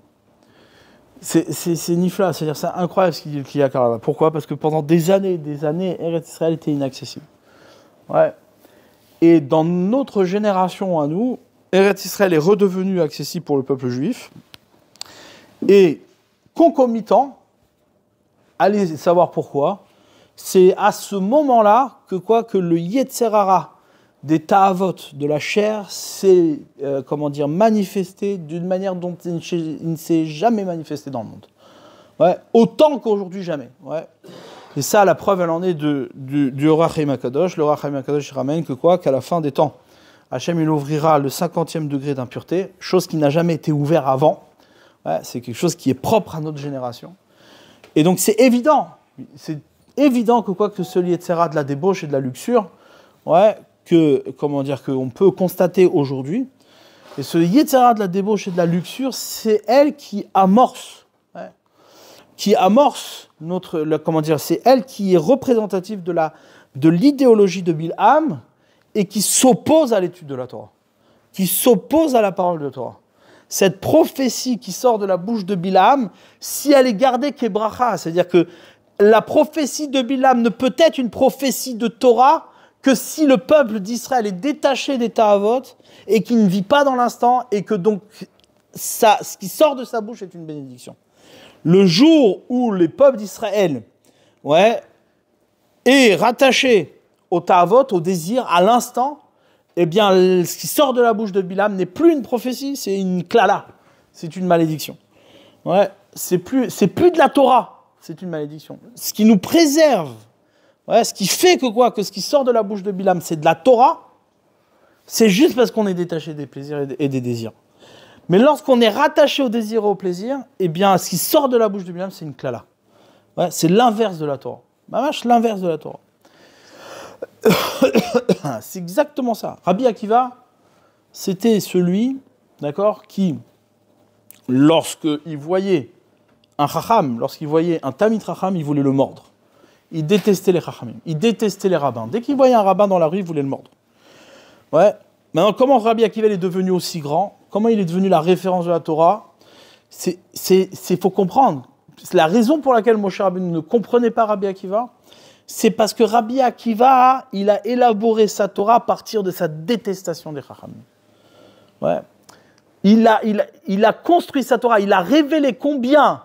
C'est Nifla, c'est-à-dire c'est incroyable ce qu'il y a là-bas. Pourquoi? Parce que pendant des années, Eretz Israël était inaccessible. Et dans notre génération à nous, Eretz Israël est redevenu accessible pour le peuple juif. Et concomitant, allez savoir pourquoi, c'est à ce moment-là que le Yetzer Hara des Ta'avot, de la chair, s'est manifesté d'une manière dont il ne s'est jamais manifesté dans le monde. Ouais, autant qu'aujourd'hui, jamais. Ouais. Et ça, la preuve, elle en est du Or HaChaim HaKadosh. Le Or HaChaim HaKadosh ramène qu'à la fin des temps, Hachem, il ouvrira le 50e degré d'impureté, chose qui n'a jamais été ouverte avant. Ouais, c'est quelque chose qui est propre à notre génération. Et donc, c'est évident que ce Yetzer Hara de la débauche et de la luxure, ouais, qu'on peut constater aujourd'hui. Et ce Yetzer Hara de la débauche et de la luxure, c'est elle qui amorce, ouais, c'est elle qui est représentative de l'idéologie de Bilham et qui s'oppose à l'étude de la Torah, qui s'oppose à la parole de Torah. Cette prophétie qui sort de la bouche de Bilham, si elle est gardée qu'Ebracha, c'est-à-dire que la prophétie de Bilham ne peut être une prophétie de Torah que si le peuple d'Israël est détaché des Ta'avot et qui ne vit pas dans l'instant et que donc ce qui sort de sa bouche est une bénédiction. Le jour où le peuple d'Israël est rattaché au Ta'avot, au désir, à l'instant, eh bien, ce qui sort de la bouche de Bilham n'est plus une prophétie, c'est une klala, c'est une malédiction. Ouais, c'est plus de la Torah, c'est une malédiction. Ce qui nous préserve, ce qui fait que ce qui sort de la bouche de Bilham, c'est de la Torah, c'est juste parce qu'on est détaché des plaisirs et des désirs. Mais lorsqu'on est rattaché au désir et au plaisir, eh bien, ce qui sort de la bouche de Bilham, c'est une klala. Ouais, c'est l'inverse de la Torah. L'inverse de la Torah. C'est exactement ça. Rabbi Akiva, c'était celui, qui, lorsqu'il voyait un chacham, lorsqu'il voyait un tamid chacham, il voulait le mordre. Il détestait les chachamim, il détestait les rabbins. Dès qu'il voyait un rabbin dans la rue, il voulait le mordre. Ouais. Maintenant, comment Rabbi Akiva est devenu aussi grand? Comment il est devenu la référence de la Torah? Faut comprendre. La raison pour laquelle Moshe Rabbeinu ne comprenait pas Rabbi Akiva, c'est parce que Rabbi Akiva, il a élaboré sa Torah à partir de sa détestation des chachamim. Ouais. Il a construit sa Torah, il a révélé combien,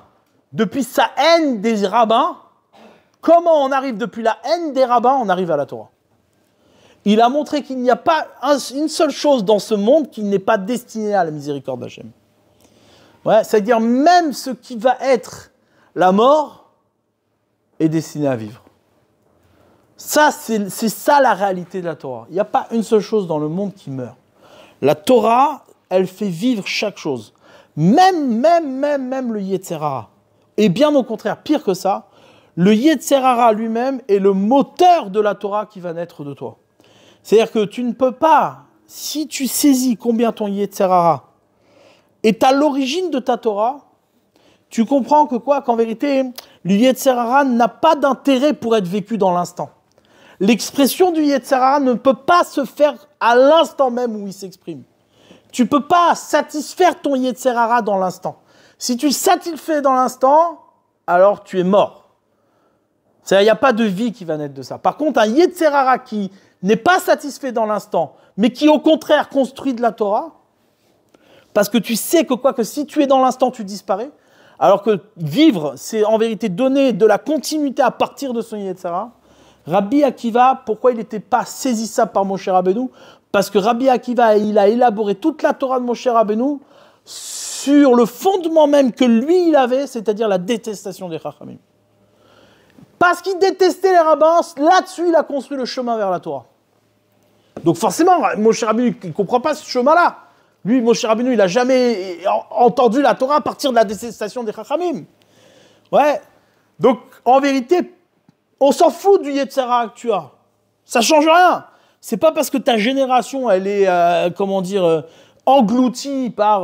depuis sa haine des rabbins, comment on arrive depuis la haine des rabbins, on arrive à la Torah. Il a montré qu'il n'y a pas une seule chose dans ce monde qui n'est pas destinée à la miséricorde d'Hachem. Ouais, c'est-à-dire même ce qui va être la mort est destiné à vivre. Ça, c'est ça la réalité de la Torah. Il n'y a pas une seule chose dans le monde qui meurt. La Torah, elle fait vivre chaque chose. Même le Yetzer Hara. Et bien au contraire, pire que ça, le Yetzer Hara lui-même est le moteur de la Torah qui va naître de toi. C'est-à-dire que tu ne peux pas, si tu saisis combien ton Yetzer Hara est à l'origine de ta Torah, tu comprends qu'en vérité, le Yetzer Hara n'a pas d'intérêt pour être vécu dans l'instant. L'expression du Yetzer Hara ne peut pas se faire à l'instant même où il s'exprime. Tu ne peux pas satisfaire ton Yetzer Hara dans l'instant. Si tu le satisfais dans l'instant, alors tu es mort. C'est-à-dire, il n'y a pas de vie qui va naître de ça. Par contre, un Yetzer Hara qui n'est pas satisfait dans l'instant, mais qui au contraire construit de la Torah, parce que tu sais que si tu es dans l'instant, tu disparais, alors que vivre, c'est en vérité donner de la continuité à partir de son Yetzer Hara. Rabbi Akiva, pourquoi il n'était pas saisissable par Moshe Rabbeinu? Parce que Rabbi Akiva, il a élaboré toute la Torah de Moshe Rabbeinu sur le fondement même que lui, il avait, c'est-à-dire la détestation des Chachamim. Parce qu'il détestait les rabbins, là-dessus, il a construit le chemin vers la Torah. Donc forcément, Moshe Rabbeinu, il ne comprend pas ce chemin-là. Lui, Moshe Rabbeinu, il n'a jamais entendu la Torah à partir de la détestation des Chachamim. Ouais. Donc, en vérité, on s'en fout du Yetzer Hara que tu as. Ça ne change rien. C'est pas parce que ta génération, elle est, engloutie par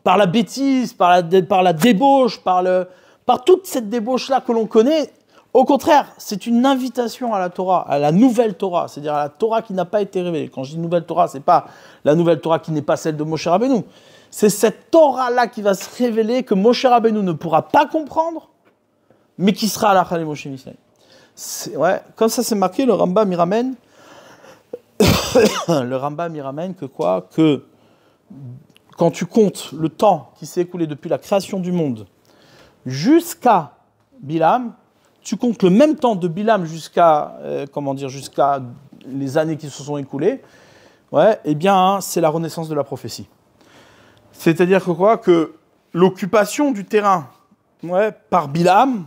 la bêtise, par la débauche, par toute cette débauche-là que l'on connaît. Au contraire, c'est une invitation à la Torah, à la nouvelle Torah, c'est-à-dire à la Torah qui n'a pas été révélée. Quand je dis nouvelle Torah, c'est pas la nouvelle Torah qui n'est pas celle de Moshe Rabbeinu. C'est cette Torah-là qui va se révéler, que Moshe Rabbeinu ne pourra pas comprendre, mais qui sera à la Chalé Moshe Mishneh. Ouais, comme ça c'est marqué, le Rambam il ramène le Rambam, il ramène que quoi? Que quand tu comptes le temps qui s'est écoulé depuis la création du monde jusqu'à Bilam, tu comptes le même temps de Bilam jusqu'à jusqu'à les années qui se sont écoulées, ouais, eh bien, c'est la renaissance de la prophétie. C'est-à-dire que quoi? Que l'occupation du terrain, ouais, par Bilam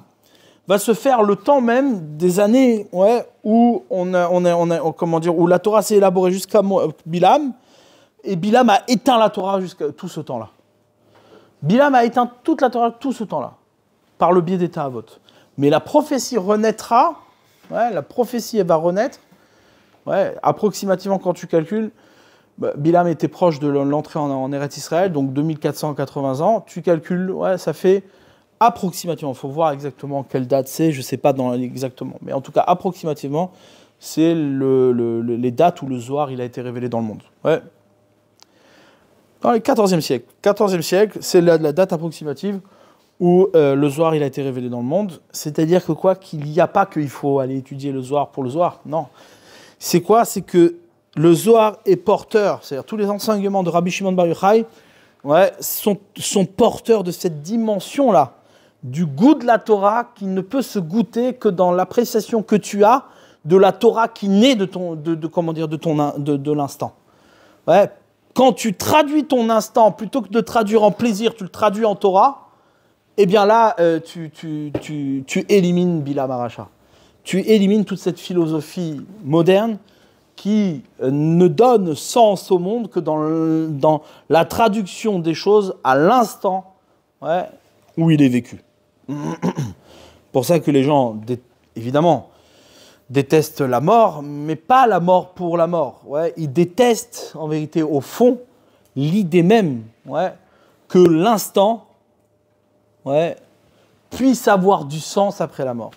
va se faire le temps même des années, ouais, où où la Torah s'est élaborée jusqu'à Bilam, et Bilam a éteint la Torah jusqu'à tout ce temps-là. Bilam a éteint toute la Torah tout ce temps-là, par le biais des Ta'avot. Mais la prophétie renaîtra, ouais, la prophétie elle va renaître, ouais, approximativement quand tu calcules, Bilam était proche de l'entrée en Eretz Israël, donc 2480 ans, tu calcules, ouais, ça fait approximativement, il faut voir exactement quelle date c'est, je ne sais pas exactement, mais en tout cas approximativement, c'est les dates où le Zohar il a été révélé dans le monde. Ouais. Dans le 14e siècle. 14e siècle, c'est la date approximative où le Zohar il a été révélé dans le monde. C'est-à-dire que quoi, qu'il n'y a pas qu'il faut aller étudier le Zohar pour le Zohar. Non. C'est quoi? C'est que le Zohar est porteur, c'est-à-dire tous les enseignements de Rabbi Shimon Bar Yochai, ouais, sont porteurs de cette dimension-là, du goût de la Torah qui ne peut se goûter que dans l'appréciation que tu as de la Torah qui naît de l'instant. Ouais. Quand tu traduis ton instant, plutôt que de traduire en plaisir, tu le traduis en Torah, eh bien là, tu élimines Bilam Aracha. Tu élimines toute cette philosophie moderne qui ne donne sens au monde que dans la traduction des choses à l'instant, ouais, où il est vécu. Pour ça que les gens, évidemment, détestent la mort, mais pas la mort pour la mort. Ouais. Ils détestent, en vérité, au fond, l'idée même, ouais, que l'instant, ouais, puisse avoir du sens après la mort.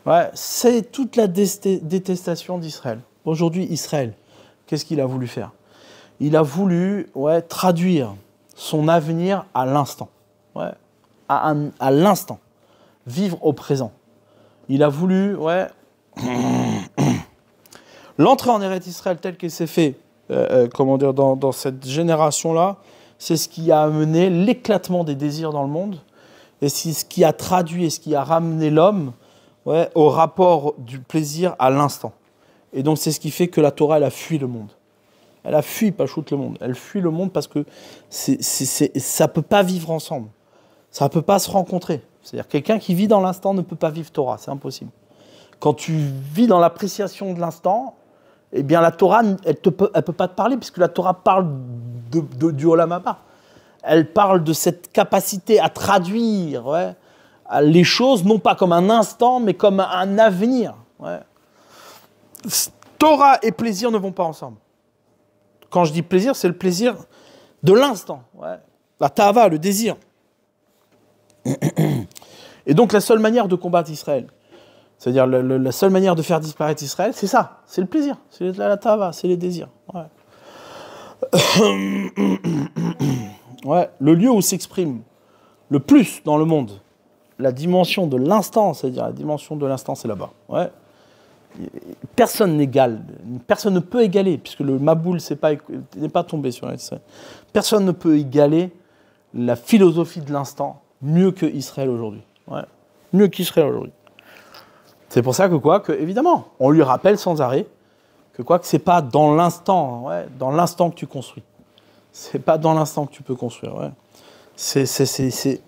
Ouais, c'est toute la détestation d'Israël. Aujourd'hui, Israël, qu'est-ce qu'il a voulu faire? Il a voulu, ouais, traduire son avenir à l'instant. Ouais, à l'instant. Vivre au présent. Il a voulu, ouais, l'entrée en Eretz Israël telle qu'elle s'est faite, dans cette génération-là, c'est ce qui a amené l'éclatement des désirs dans le monde, et c'est ce qui a traduit et ce qui a ramené l'homme, ouais, au rapport du plaisir à l'instant. Et donc c'est ce qui fait que la Torah, elle a fui le monde. Elle a fui Pachout le monde. Elle fuit le monde parce que ça ne peut pas vivre ensemble. Ça ne peut pas se rencontrer. C'est-à-dire quelqu'un qui vit dans l'instant ne peut pas vivre Torah, c'est impossible. Quand tu vis dans l'appréciation de l'instant, eh bien la Torah, elle peut pas te parler, puisque la Torah parle du Olam Haba. Elle parle de cette capacité à traduire, ouais, les choses, non pas comme un instant, mais comme un avenir. Ouais. Torah et plaisir ne vont pas ensemble. Quand je dis plaisir, c'est le plaisir de l'instant. Ouais. La tava, le désir. Et donc la seule manière de combattre Israël, c'est-à-dire la seule manière de faire disparaître Israël, c'est ça, c'est le plaisir, c'est la tava, c'est les désirs. Ouais. Ouais, le lieu où s'exprime le plus dans le monde la dimension de l'instant, c'est-à-dire la dimension de l'instant, c'est là-bas. Ouais. Personne n'égale, personne ne peut égaler, puisque le Maboul n'est pas tombé sur Israël. Personne ne peut égaler la philosophie de l'instant mieux que Israël aujourd'hui. Ouais. Mieux qu'Israël aujourd'hui. C'est pour ça que évidemment, on lui rappelle sans arrêt que c'est pas dans l'instant, ouais, dans l'instant que tu construis. C'est pas dans l'instant que tu peux construire. Ouais. C'est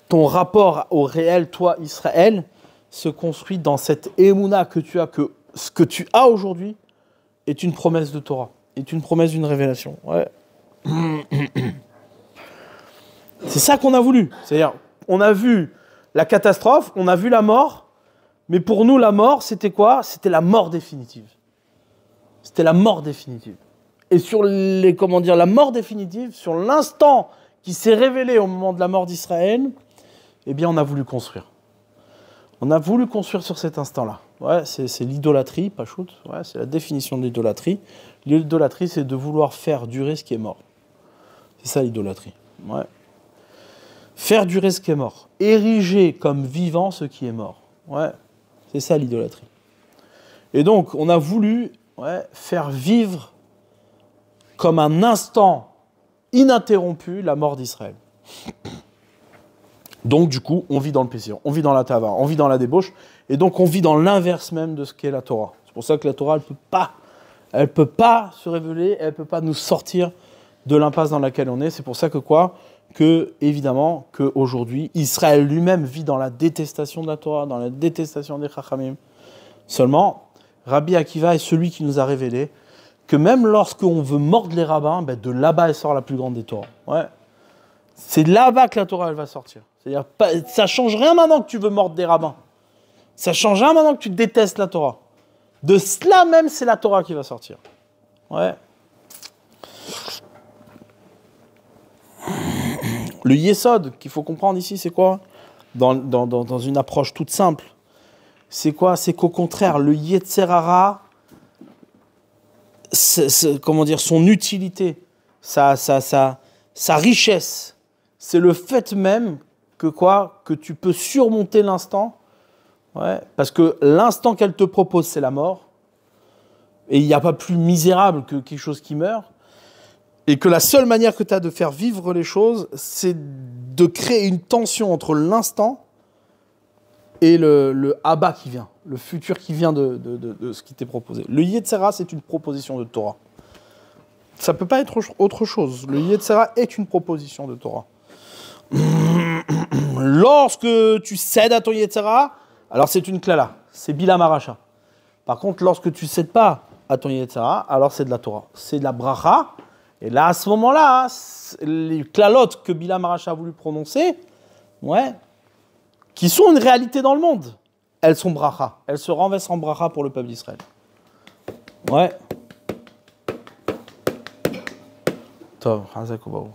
ton rapport au réel, toi, Israël, se construit dans cette émouna que tu as, que ce que tu as aujourd'hui est une promesse de Torah, est une promesse d'une révélation. Ouais. C'est ça qu'on a voulu. C'est-à-dire, on a vu la catastrophe, on a vu la mort, mais pour nous, la mort, c'était quoi? C'était la mort définitive. C'était la mort définitive. Et sur la mort définitive, sur l'instant qui s'est révélé au moment de la mort d'Israël, eh bien, on a voulu construire. On a voulu construire sur cet instant-là. Ouais, c'est l'idolâtrie, Pachout. Ouais, c'est la définition de l'idolâtrie. L'idolâtrie, c'est de vouloir faire durer ce qui est mort. C'est ça l'idolâtrie. Ouais. Faire durer ce qui est mort. Ériger comme vivant ce qui est mort. Ouais, c'est ça l'idolâtrie. Et donc, on a voulu faire vivre comme un instant ininterrompu la mort d'Israël. Donc, du coup, on vit dans le plaisir, on vit dans la tava, on vit dans la débauche, et donc on vit dans l'inverse même de ce qu'est la Torah. C'est pour ça que la Torah, elle peut pas se révéler, elle peut pas nous sortir de l'impasse dans laquelle on est. C'est pour ça que évidemment, qu'aujourd'hui, Israël lui-même vit dans la détestation de la Torah, dans la détestation des Chachamim. Seulement, Rabbi Akiva est celui qui nous a révélé que même lorsqu'on veut mordre les rabbins, de là-bas elle sort la plus grande des Torahs. Ouais. C'est de là-bas que la Torah elle va sortir. C'est-à-dire, ça change rien maintenant que tu veux mordre des rabbins. Ça change rien maintenant que tu détestes la Torah. De cela même, c'est la Torah qui va sortir. Ouais. Le Yesod qu'il faut comprendre ici, c'est quoi ? Dans une approche toute simple. C'est quoi ? C'est qu'au contraire, le Yetzer Hara, son utilité, sa richesse, c'est le fait même que tu peux surmonter l'instant, parce que l'instant qu'elle te propose, c'est la mort, et il n'y a pas plus misérable que quelque chose qui meurt, et que la seule manière que tu as de faire vivre les choses, c'est de créer une tension entre l'instant et le Abba qui vient, le futur qui vient de ce qui t'est proposé. Le Yetzer Hara, c'est une proposition de Torah. Ça ne peut pas être autre chose. Le Yetzer Hara est une proposition de Torah. Lorsque tu cèdes à ton Yetzer Hara, alors c'est une klala, c'est Bilam Aracha. Par contre, lorsque tu ne cèdes pas à ton Yetzer Hara, alors c'est de la Torah. C'est de la bracha. Et là, à ce moment-là, les klalotes que Bilam Aracha a voulu prononcer, qui sont une réalité dans le monde, elles sont bracha. Elles se renversent en bracha pour le peuple d'Israël. Ouais. Tov, Hazak Ubaou.